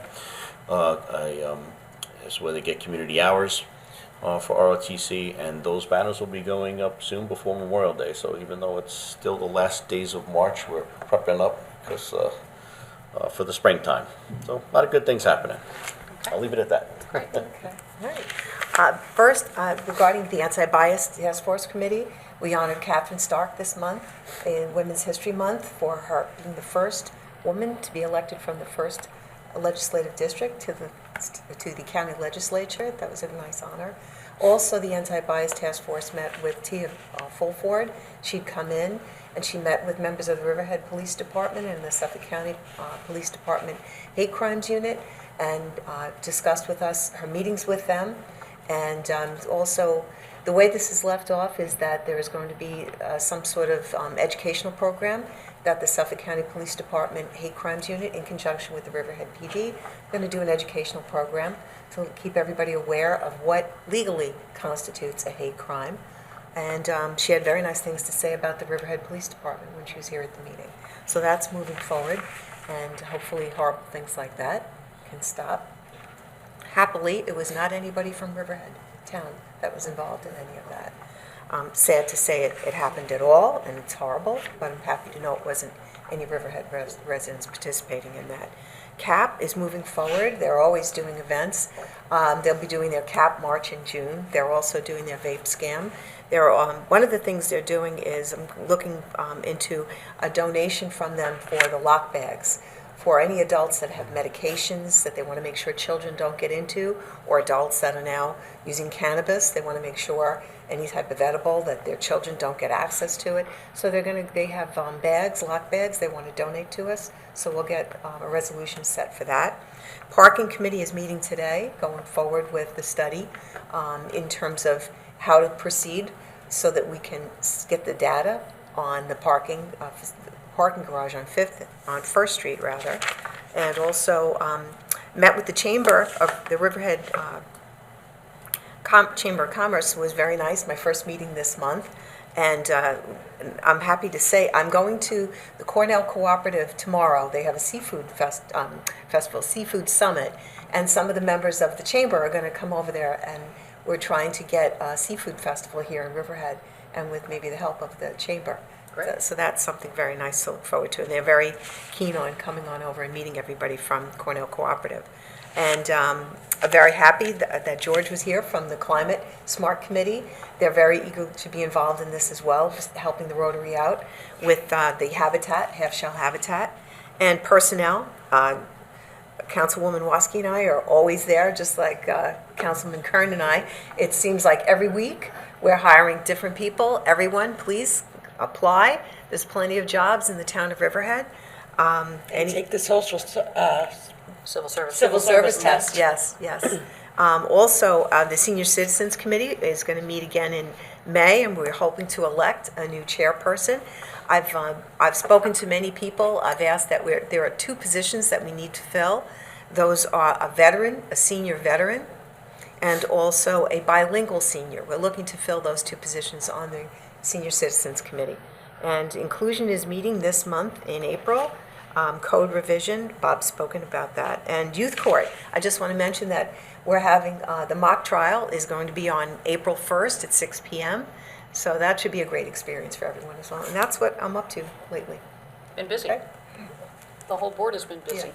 It's where they get community hours for ROTC, and those banners will be going up soon before Memorial Day. So even though it's still the last days of March, we're prepping up because for the springtime. So a lot of good things happening. I'll leave it at that. Great. Okay. All right. First, regarding the Anti-Bias Task Force Committee, we honored Catherine Stark this month in Women's History Month for her being the first woman to be elected from the first legislative district to the county legislature. That was a nice honor. Also, the Anti-Bias Task Force met with Tia Fulford. She'd come in and she met with members of the Riverhead Police Department and the Suffolk County Police Department Hate Crimes Unit, and discussed with us her meetings with them. And also, the way this is left off is that there is going to be some sort of educational program that the Suffolk County Police Department Hate Crimes Unit, in conjunction with the Riverhead PD, going to do an educational program to keep everybody aware of what legally constitutes a hate crime. And she had very nice things to say about the Riverhead Police Department when she was here at the meeting. So that's moving forward, and hopefully horrible things like that can stop. Happily, it was not anybody from Riverhead Town that was involved in any of that. Sad to say it happened at all, and it's horrible, but I'm happy to know it wasn't any Riverhead residents participating in that. CAP is moving forward. They're always doing events. They'll be doing their CAP March in June. They're also doing their vape scam. One of the things they're doing is I'm looking into a donation from them for the lock bags. for any adults that have medications that they want to make sure children don't get into, or adults that are now using cannabis, they want to make sure any type of edible that their children don't get access to it. So they have bags, lock bags, they want to donate to us. So we'll get a resolution set for that. Parking committee is meeting today, going forward with the study in terms of how to proceed so that we can get the data on the parking garage on First Street rather, and also met with the Chamber of the Riverhead Chamber of Commerce. Was very nice. My first meeting this month, and I'm happy to say I'm going to the Cornell Cooperative tomorrow. They have a seafood festival, seafood summit, and some of the members of the chamber are going to come over there, and we're trying to get a seafood festival here in Riverhead, and with maybe the help of the chamber. Great. So that's something very nice to look forward to, and they're very keen on coming on over and meeting everybody from Cornell Cooperative. And I'm very happy that George was here from the Climate Smart Committee. They're very eager to be involved in this as well, just helping the Rotary out with the habitat, half-shell habitat. And personnel, Councilwoman WASKI and I are always there, just like Councilman Kern and I. It seems like every week we're hiring different people. Everyone, please apply. There's plenty of jobs in the town of Riverhead. And take the Civil service. Civil service test, yes. Also, the Senior Citizens Committee is going to meet again in May, and we're hoping to elect a new chairperson. I've spoken to many people. I've asked that there are 2 positions that we need to fill. Those are a veteran, a senior veteran, and also a bilingual senior. We're looking to fill those 2 positions on the Senior Citizens Committee. And inclusion is meeting this month in April. Code revision, Bob's spoken about that. And youth court, I just want to mention that we're having, the mock trial is going to be on April 1st at 6 p.m. So that should be a great experience for everyone as well. And that's what I'm up to lately. Been busy. Okay. The whole board has been busy. Yeah.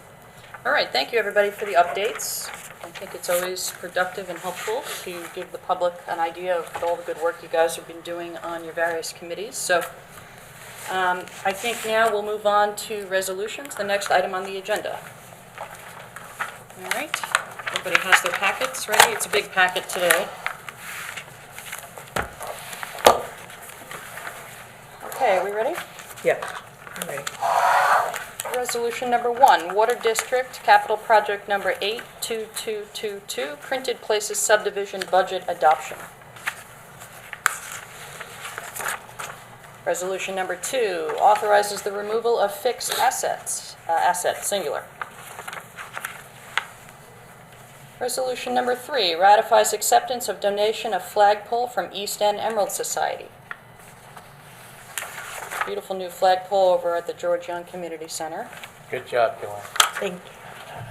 All right, thank you, everybody, for the updates. I think it's always productive and helpful to give the public an idea of all the good work you guys have been doing on your various committees. So I think now we'll move on to resolutions, the next item on the agenda. All right, everybody has their packets ready. It's a big packet today. Okay, are we ready? Yeah, I'm ready. Resolution number 1, Water District, Capital Project number 82222, Printed Places Subdivision Budget Adoption. Resolution number 2, authorizes the removal of fixed assets, singular. Resolution number 3, ratifies acceptance of donation of flagpole from East End Emerald Society. Beautiful new flagpole over at the George Young Community Center. Good job, Joanne, Thank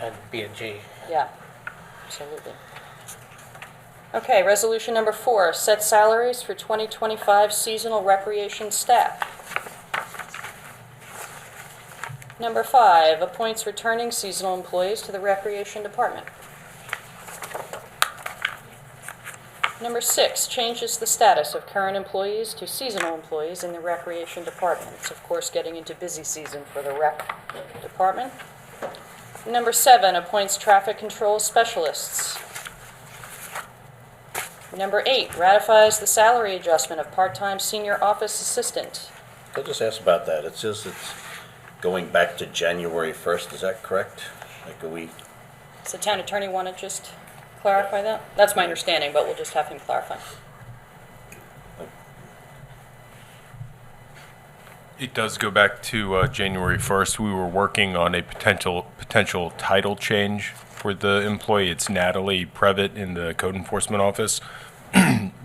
and B&G. Yeah, absolutely. Okay, resolution number 4, set salaries for 2025 seasonal recreation staff. Number 5, appoints returning seasonal employees to the recreation department. Number 6, changes the status of current employees to seasonal employees in the recreation department. It's of course getting into busy season for the rec department. Number 7, appoints traffic control specialists. Number 8, ratifies the salary adjustment of part-time senior office assistant. I'll just ask about that. It says it's going back to January 1st, is that correct? Like a week? Does the town attorney want to just clarify that? That's my understanding, but we'll just have him clarify. It does go back to January 1st. We were working on a potential title change for the employee. It's Natalie Previtt in the Code Enforcement Office.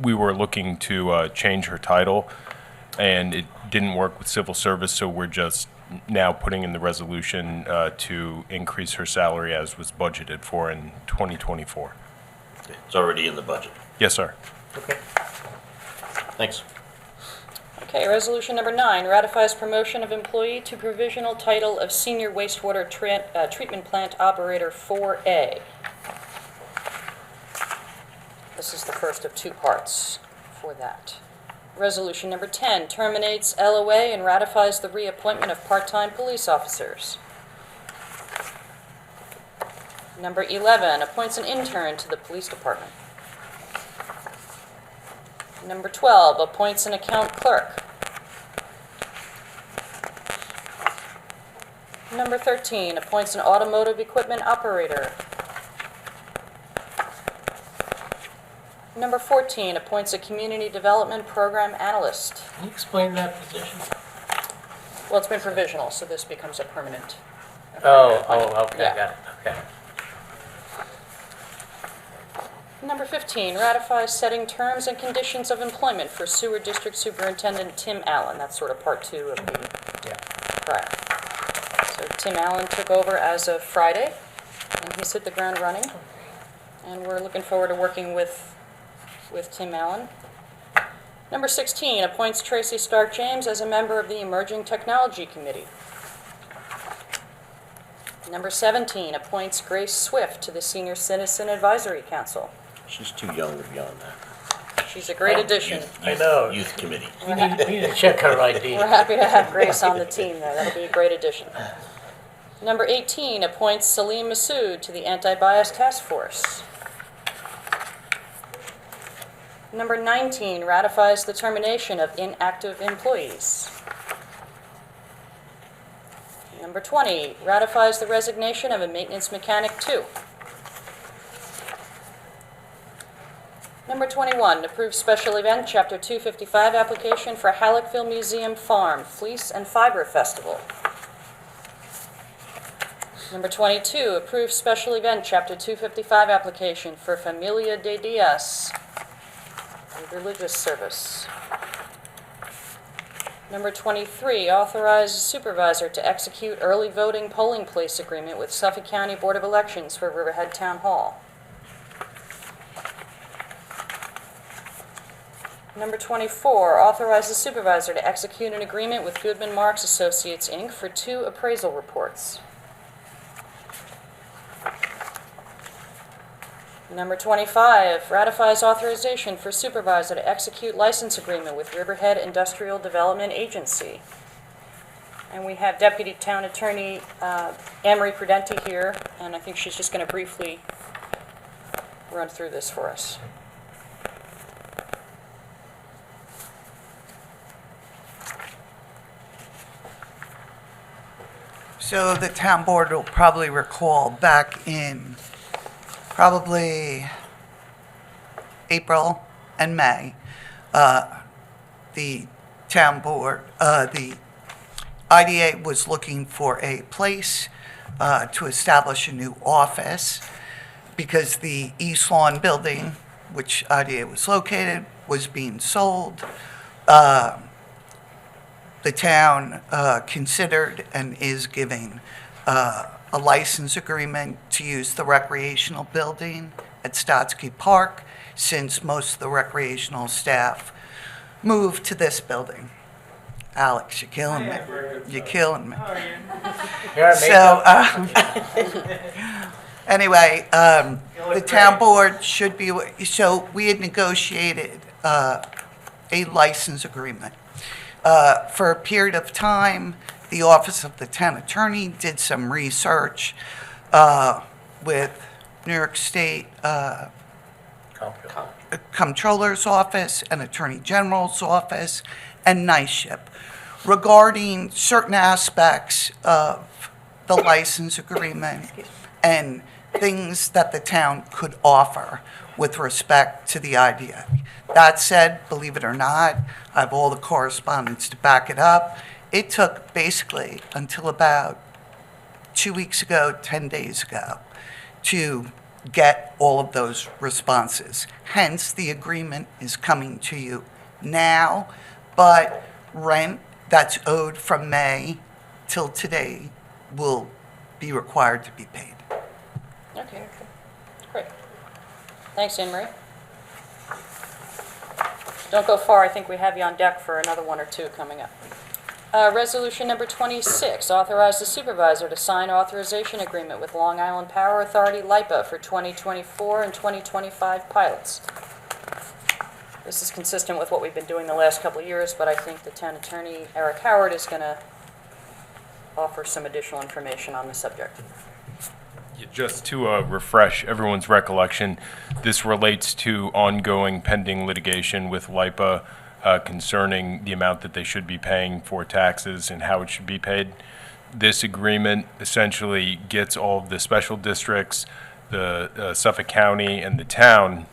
We were looking to change her title, and it didn't work with civil service, so we're just now putting in the resolution to increase her salary as was budgeted for in 2024. It's already in the budget. Yes, sir. Okay. Thanks. Okay, resolution number 9, ratifies promotion of employee to provisional title of senior wastewater treatment plant operator 4A. This is the first of 2 parts for that. Resolution number 10, terminates LOA and ratifies the reappointment of part-time police officers. Number 11, appoints an intern to the police department. Number 12, appoints an account clerk. Number 13, appoints an automotive equipment operator. Number 14, appoints a community development program analyst. Can you explain that position? Well, it's been provisional, so this becomes a permanent. Okay, Yeah. got it, okay. Number 15, ratifies setting terms and conditions of employment for Sewer District Superintendent Tim Allen. That's sort of part 2 of the Yeah. prior. So Tim Allen took over as of Friday, and he's hit the ground running. And we're looking forward to working with Tim Allen. Number 16, appoints Tracy Stark James as a member of the Emerging Technology Committee. Number 17, appoints Grace Swift to the Senior Citizen Advisory Council. She's too young to be on that. She's a great addition. I know. Youth committee. We need to check her ID. We're happy to have Grace on the team, though. That'll be a great addition. Number 18, appoints Salim Massoud to the Anti-Bias Task Force. Number 19, ratifies the termination of inactive employees. Number 20, ratifies the resignation of a maintenance mechanic 2. Number 21, approves special event Chapter 255 application for Halleckville Museum Farm Fleece and Fiber Festival. Number 22, approves special event Chapter 255 application for Familia de Dias, a religious service. Number 23, authorizes supervisor to execute early voting polling place agreement with Suffolk County Board of Elections for Riverhead Town Hall. Number 24, authorizes supervisor to execute an agreement with Goodman Marks Associates, Inc. for 2 appraisal reports. Number 25, ratifies authorization for supervisor to execute license agreement with Riverhead Industrial Development Agency. And we have Deputy Town Attorney Anne-Marie Prudenti here, and I think she's just going to briefly run through this for us. So the town board will probably recall back in probably April and May, the town board, the IDA was looking for a place to establish a new office because the East Lawn building, which IDA was located, was being sold. The town considered and is giving a license agreement to use the recreational building at Stotsky Park since most of the recreational staff moved to this building. Alex, you're killing me. You're killing me. You're on So, makeup? anyway, the town board should be, so we had negotiated a license agreement. For a period of time, the Office of the Town Attorney did some research with New York State Comptroller's Office and Attorney General's Office and NISHIP regarding certain aspects of the license agreement and things that the town could offer with respect to the IDA. That said, believe it or not, I have all the correspondence to back it up. It took basically until about 2 weeks ago, 10 days ago, to get all of those responses. Hence, the agreement is coming to you now, but rent that's owed from May till today will be required to be paid. Okay, great. Thanks, Anne Marie. Don't go far, I think we have you on deck for another 1 or 2 coming up. Resolution number 26, authorize the supervisor to sign authorization agreement with Long Island Power Authority, LIPA, for 2024 and 2025 pilots. This is consistent with what we've been doing the last couple of years, but I think the town attorney, Eric Howard, is going to offer some additional information on the subject. Just to refresh everyone's recollection, this relates to ongoing pending litigation with LIPA concerning the amount that they should be paying for taxes and how it should be paid. This agreement essentially gets all of the special districts, the Suffolk County, and the town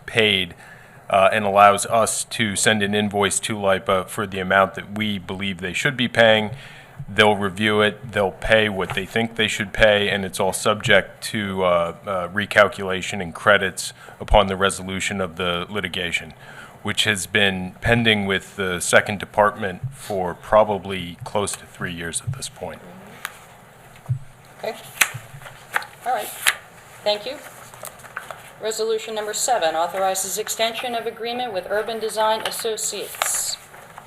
paid and allows us to send an invoice to LIPA for the amount that we believe they should be paying. They'll review it, they'll pay what they think they should pay, and it's all subject to recalculation and credits upon the resolution of the litigation, which has been pending with the second department for probably close to 3 years at this point. Okay. All right. Thank you. Resolution number 7 authorizes extension of agreement with Urban Design Associates.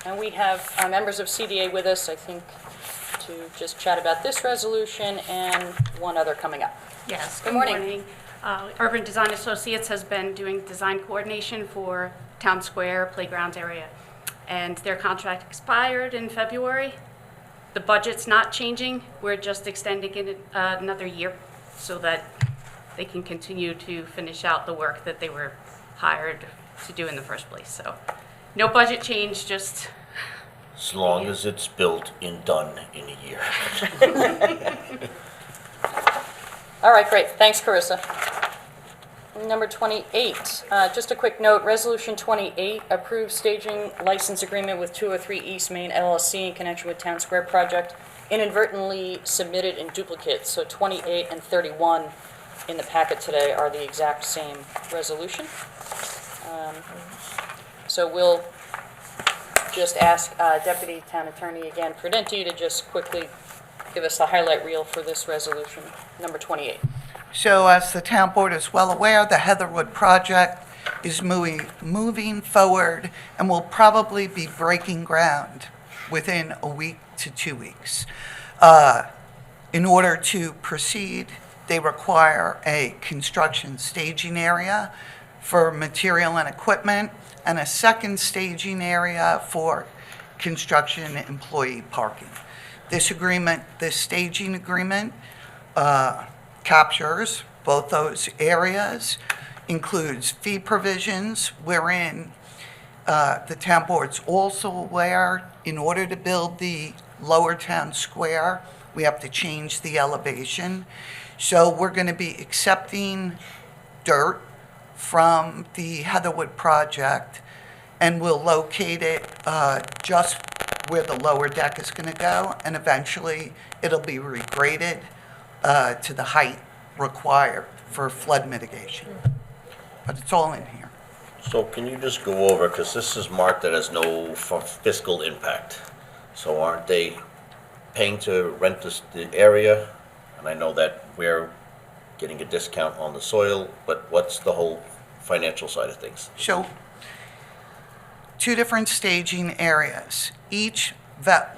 And we have members of CDA with us, I think, to just chat about this resolution and one other coming up. Yes, Good good morning. morning. Urban Design Associates has been doing design coordination for Town Square Playgrounds area, and their contract expired in February. The budget's not changing, we're just extending it another year so that they can continue to finish out the work that they were hired to do in the first place. So no budget change, just As long as it's built and done in a year. All right, great. Thanks, Carissa. Number 28, just a quick note, Resolution 28 approves staging license agreement with 203 East Main LLC in connection with Town Square project, inadvertently submitted in duplicate. So 28 and 31 in the packet today are the exact same resolution. So we'll just ask Deputy Town Attorney again, Prudenti, to just quickly give us the highlight reel for this resolution, number 28. So as the town board is well aware, the Heatherwood project is moving forward and will probably be breaking ground within a week to 2 weeks. In order to proceed, they require a construction staging area for material and equipment, and a second staging area for construction employee parking. This staging agreement captures both those areas, includes fee provisions wherein the town board's also aware, in order to build the lower town square, we have to change the elevation. So we're going to be accepting dirt from the Heatherwood project, and we'll locate it just where the lower deck is going to go, and eventually it'll be regraded to the height required for flood mitigation. But it's all in here. So can you just go over, because this is marked that has no fiscal impact. So aren't they paying to rent the area? And I know that we're getting a discount on the soil, but what's the whole financial side of things? So, two different staging areas.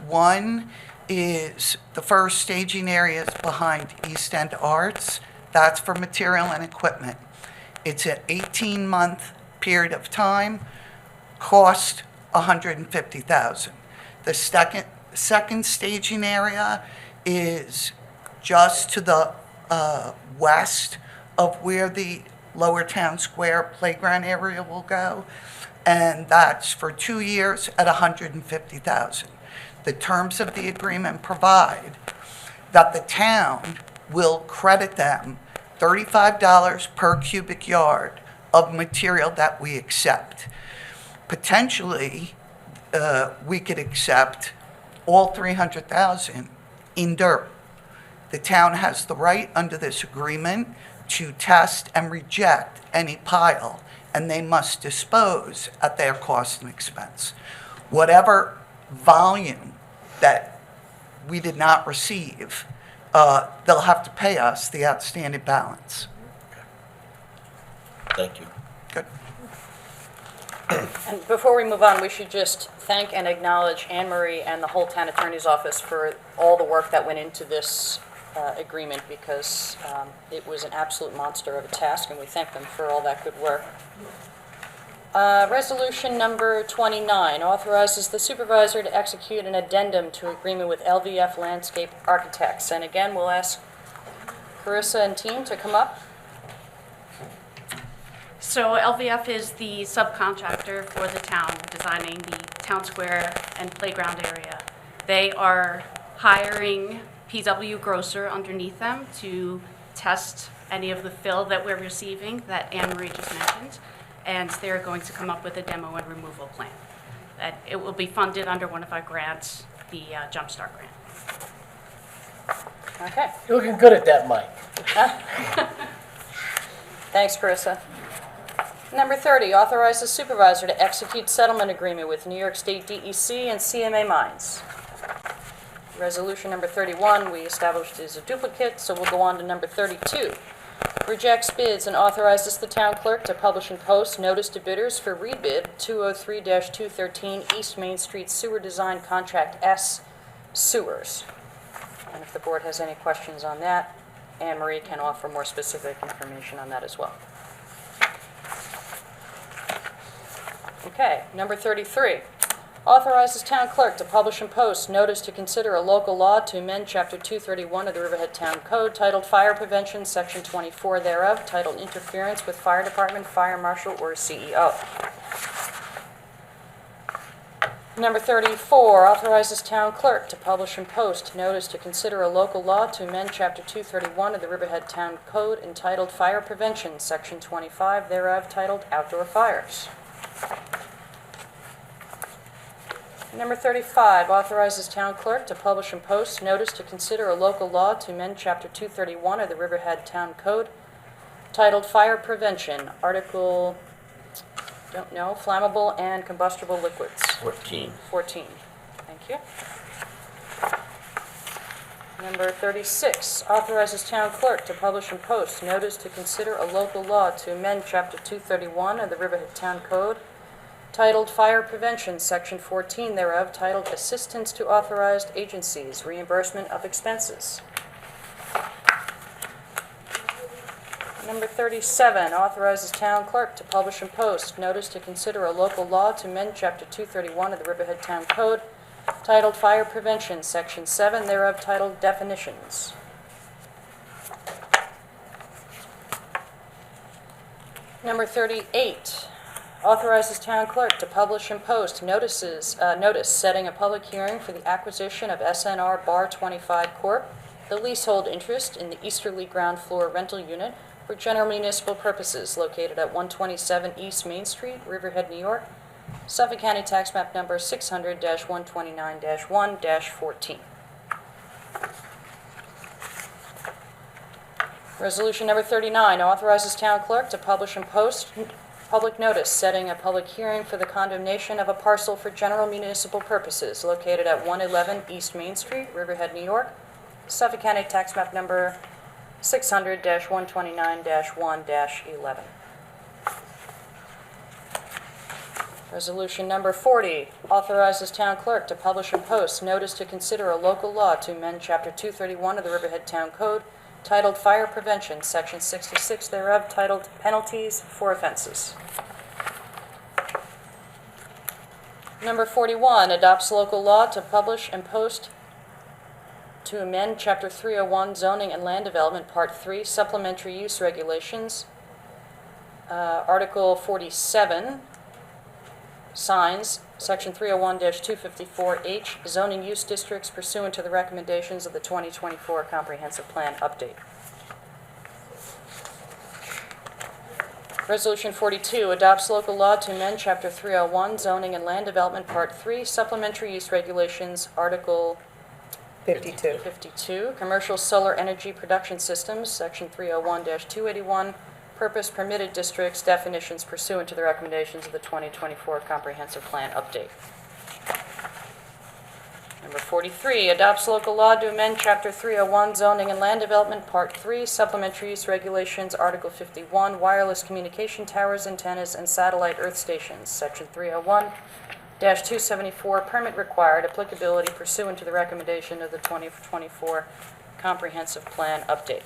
One is, the first staging area is behind East End Arts. That's for material and equipment. It's an 18-month period of time, cost $150,000. The second staging area is just to the west of where the Lower Town Square playground area will go, and that's for 2 years at $150,000. The terms of the agreement provide that the town will credit them $35 per cubic yard of material that we accept. Potentially, we could accept all $300,000 in dirt. The town has the right under this agreement to test and reject any pile, and they must dispose at their cost and expense. Whatever volume that we did not receive, they'll have to pay us the outstanding balance. Thank you. Good. And before we move on, we should just thank and acknowledge Anne Marie and the whole town attorney's office for all the work that went into this agreement, because it was an absolute monster of a task, and we thank them for all that good work. Resolution number 29 authorizes the supervisor to execute an addendum to agreement with LVF Landscape Architects. And again, we'll ask Carissa and team to come up. So LVF is the subcontractor for the town, designing the town square and playground area. They are hiring PW Grosser underneath them to test any of the fill that we're receiving that Anne Marie just mentioned, and they're going to come up with a demo and removal plan. That it will be funded under one of our grants, the Jumpstart grant. Okay. You're looking good at that, Mike. Thanks, Carissa. Number 30, authorize the supervisor to execute settlement agreement with New York State DEC and CMA Mines. Resolution number 31, we established is a duplicate, so we'll go on to number 32. Rejects bids and authorizes the town clerk to publish and post notice to bidders for rebid 203-213 East Main Street Sewer Design Contract S Sewers. And if the board has any questions on that, Anne Marie can offer more specific information on that as well. Okay, number 33. Authorizes town clerk to publish and post notice to consider a local law to amend Chapter 231 of the Riverhead Town Code titled Fire Prevention, Section 24 thereof, titled Interference with Fire Department, Fire Marshal, or CEO. Number 34, authorizes town clerk to publish and post notice to consider a local law to amend Chapter 231 of the Riverhead Town Code entitled Fire Prevention, Section 25 thereof, titled Outdoor Fires. Number 35, authorizes town clerk to publish and post notice to consider a local law to amend Chapter 231 of the Riverhead Town Code titled Fire Prevention, Article, don't know, Flammable and Combustible Liquids. 14. 14. Thank you. Number 36, authorizes town clerk to publish and post notice to consider a local law to amend Chapter 231 of the Riverhead Town Code titled Fire Prevention, Section 14 thereof, titled Assistance to Authorized Agencies, Reimbursement of Expenses. Number 37, authorizes town clerk to publish and post notice to consider a local law to amend Chapter 231 of the Riverhead Town Code titled Fire Prevention, Section 7 thereof, titled Definitions. Number 38, authorizes town clerk to publish and post notice setting a public hearing for the acquisition of SNR Bar 25 Corp., the leasehold interest in the easterly ground floor rental unit for general municipal purposes located at 127 East Main Street, Riverhead, New York, Suffolk County Tax Map Number 600-129-1-14. Resolution number 39 authorizes town clerk to publish and post public notice setting a public hearing for the condemnation of a parcel for general municipal purposes located at 111 East Main Street, Riverhead, New York, Suffolk County Tax Map Number 600-129-1-11. Resolution number 40 authorizes town clerk to publish and post notice to consider a local law to amend Chapter 231 of the Riverhead Town Code titled Fire Prevention, Section 66 thereof, titled Penalties for Offenses. Number 41, adopts local law to publish and post to amend Chapter 301 Zoning and Land Development, Part 3, Supplementary Use Regulations, Article 47, Signs, Section 301-254H, Zoning Use Districts pursuant to the recommendations of the 2024 Comprehensive Plan Update. Resolution 42 adopts local law to amend Chapter 301 Zoning and Land Development, Part 3, Supplementary Use Regulations, Article 52, Commercial Solar Energy Production Systems, Section 301-281, Purpose Permitted Districts, definitions pursuant to the recommendations of the 2024 Comprehensive Plan Update. Number 43, adopts local law to amend Chapter 301 Zoning and Land Development, Part 3, Supplementary Use Regulations, Article 51, Wireless Communication Towers, Antennas, and Satellite Earth Stations, Section 301-274, Permit Required, Applicability pursuant to the recommendation of the 2024 Comprehensive Plan Update.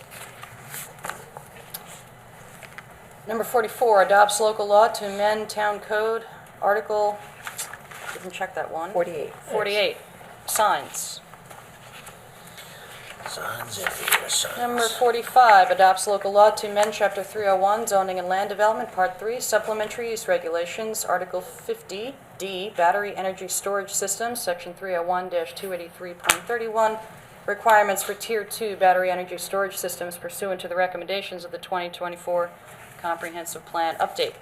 Number 44, adopts local law to amend Town Code, Article, didn't check that one. 48. 48, signs. Number 45, adopts local law to amend Chapter 301, zoning and land development, Part 3, supplementary use regulations, Article 50D, battery energy storage systems, Section 301-283.31, requirements for Tier 2 battery energy storage systems pursuant to the recommendations of the 2024 Comprehensive Plan Update.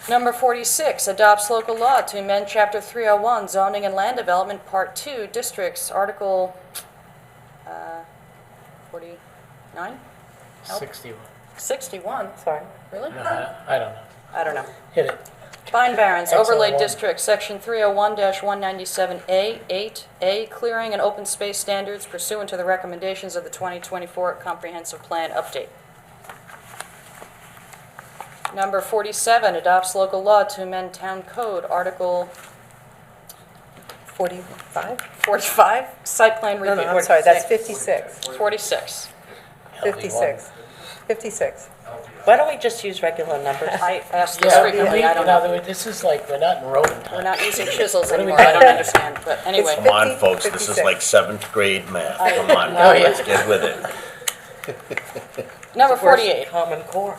Number 46, adopts local law to amend Chapter 301, zoning and land development, Part 2, districts, Article 49? Nope. 61. 61, Sorry. really? No, I don't know. I don't know. Hit it. Bind Barrens, overlay XL1. district, Section 301-197A, 8A, clearing and open space standards pursuant to the recommendations of the 2024 Comprehensive Plan Update. Number 47, adopts local law to amend Town Code, Article 45? 45, site plan No, review. no, I'm sorry, that's 56. 46. 56. 56. Why don't we just use regular numbers? I ask this Yeah, frequently, I don't in other know. words, this is like, we're not in Roman We're times. not using chisels What are we anymore, I don't doing? understand, but anyway. Come on, 50, folks, this is 56. like 7th grade math. Come on, Oh, yeah. let's get with it. Number 48. Common Core.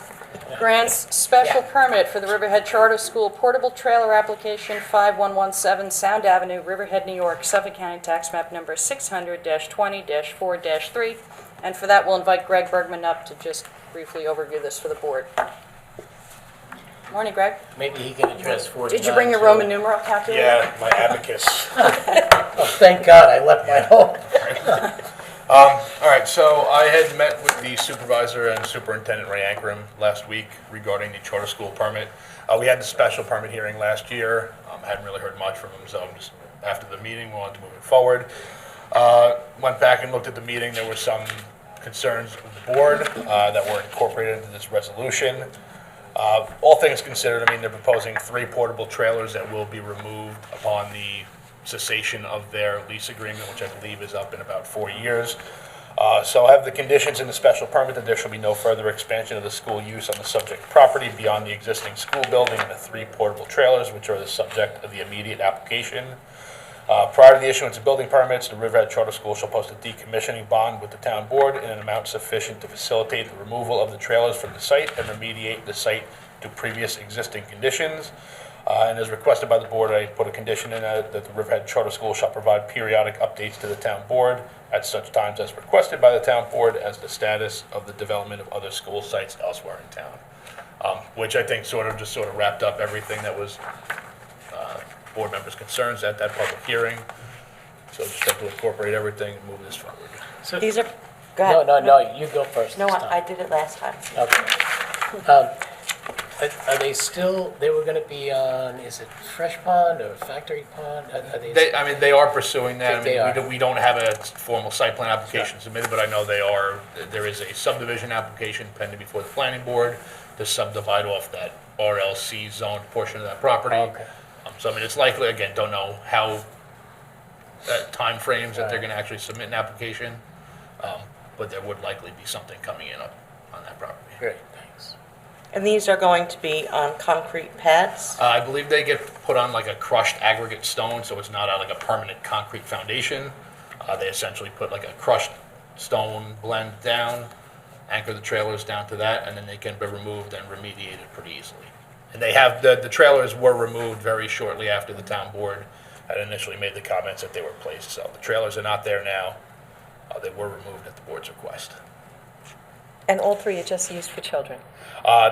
Grants special permit for the Riverhead Charter School portable trailer application 5117 Sound Avenue, Riverhead, New York, Suffolk County Tax Map Number 600-20-4-3. And for that, we'll invite Greg Bergman up to just briefly overview this for the board. Morning, Greg. Maybe he can address 49. Did you bring your too. Roman numeral calculator? Yeah, my abacus. Oh, thank God, I left mine home. All right, so I had met with the supervisor and Superintendent Ray Ankrum last week regarding the charter school permit. We had the special permit hearing last year. Hadn't really heard much from him, so I'm just, after the meeting, we wanted to move it forward. Went back and looked at the meeting. There were some concerns with the board that were incorporated into this resolution. All things considered, I mean, they're proposing 3 portable trailers that will be removed upon the cessation of their lease agreement, which I believe is up in about 4 years. So I have the conditions in the special permit that there shall be no further expansion of the school use on the subject property beyond the existing school building and the 3 portable trailers, which are the subject of the immediate application. Prior to the issuance of building permits, the Riverhead Charter School shall post a decommissioning bond with the town board in an amount sufficient to facilitate the removal of the trailers from the site and remediate the site to previous existing conditions. And as requested by the board, I put a condition in that the Riverhead Charter School shall provide periodic updates to the town board at such times as requested by the town board as the status of the development of other school sites elsewhere in town. Which I think sort of wrapped up everything that was board members' concerns at that public hearing. So just have to incorporate everything and move this forward. So, These are, go no, ahead. no, you go first. No, this I time. did it last time. Okay. Are they still, they were gonna be on, is it Fresh Pond or Factory Pond? Are they? They are pursuing that. They are. We don't have a formal site plan application submitted, but I know they are. There is a subdivision application pending before the planning board to subdivide off that RLC zoned portion of that property. Okay. So I mean, it's likely, again, don't know how, timeframes that they're gonna actually submit an application. But there would likely be something coming in up on that property. Great, thanks. And these are going to be on concrete pads? I believe they get put on like a crushed aggregate stone, so it's not like a permanent concrete foundation. They essentially put like a crushed stone blend down, anchor the trailers down to that, and then they can be removed and remediated pretty easily. And they have, the trailers were removed very shortly after the town board had initially made the comments that they were placed. So the trailers are not there now. They were removed at the board's request. And all 3 are just used for children?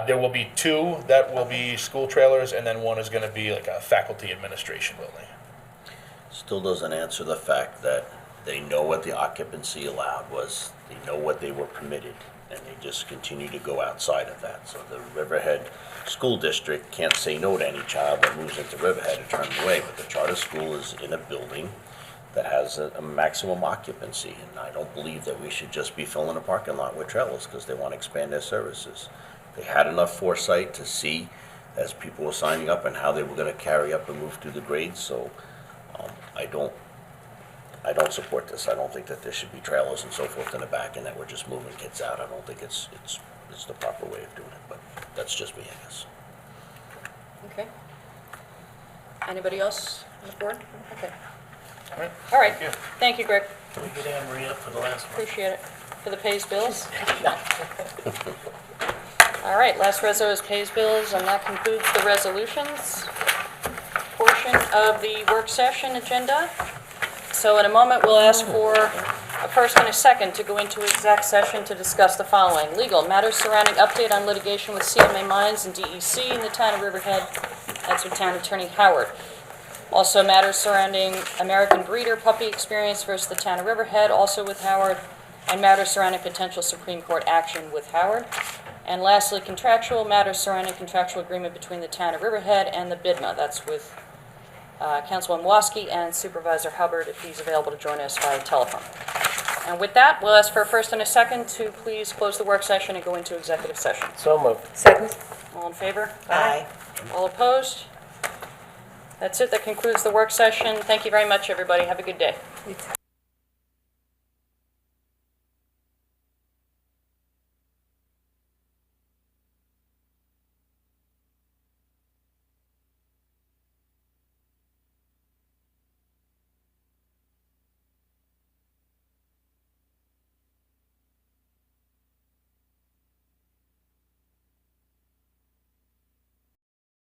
There will be 2 that will be school trailers, and then 1 is going to be like a faculty administration building. Still doesn't answer the fact that they know what the occupancy allowed was, they know what they were permitted, and they just continue to go outside of that. So the Riverhead School District can't say no to any child that moves into Riverhead and turn them away, but the charter school is in a building that has a maximum occupancy, and I don't believe that we should just be filling a parking lot with trailers because they want to expand their services. They had enough foresight to see as people were signing up and how they were going to carry up and move through the grades, so I don't support this. I don't think that there should be trailers and so forth in the back and that we're just moving kids out. I don't think it's the proper way of doing it, but that's just me, I guess. Okay. Anybody else on the board? Okay. All right, thank you, Greg. Can we get Anne Marie up for the last one? Appreciate it. For the pays bills? All right, last reso is pays bills, and that concludes the resolutions portion of the work session agenda. So in a moment, we'll ask for a first and a second to go into exec session to discuss the following: legal matters surrounding update on litigation with CMA Mines and DEC in the town of Riverhead. That's with Town Attorney Howard. Also matters surrounding American Breeder puppy experience versus the town of Riverhead, also with Howard, and matters surrounding potential Supreme Court action with Howard. And lastly, contractual matters surrounding contractual agreement between the town of Riverhead and the BIDMA. That's with Councilman WASKI and Supervisor Hubbard, if he's available to join us by telephone. And with that, we'll ask for a first and a second to please close the work session and go into executive session. So moved. Second? All in favor? Aye. All opposed? That's it. That concludes the work session. Thank you very much, everybody. Have a good day. You too.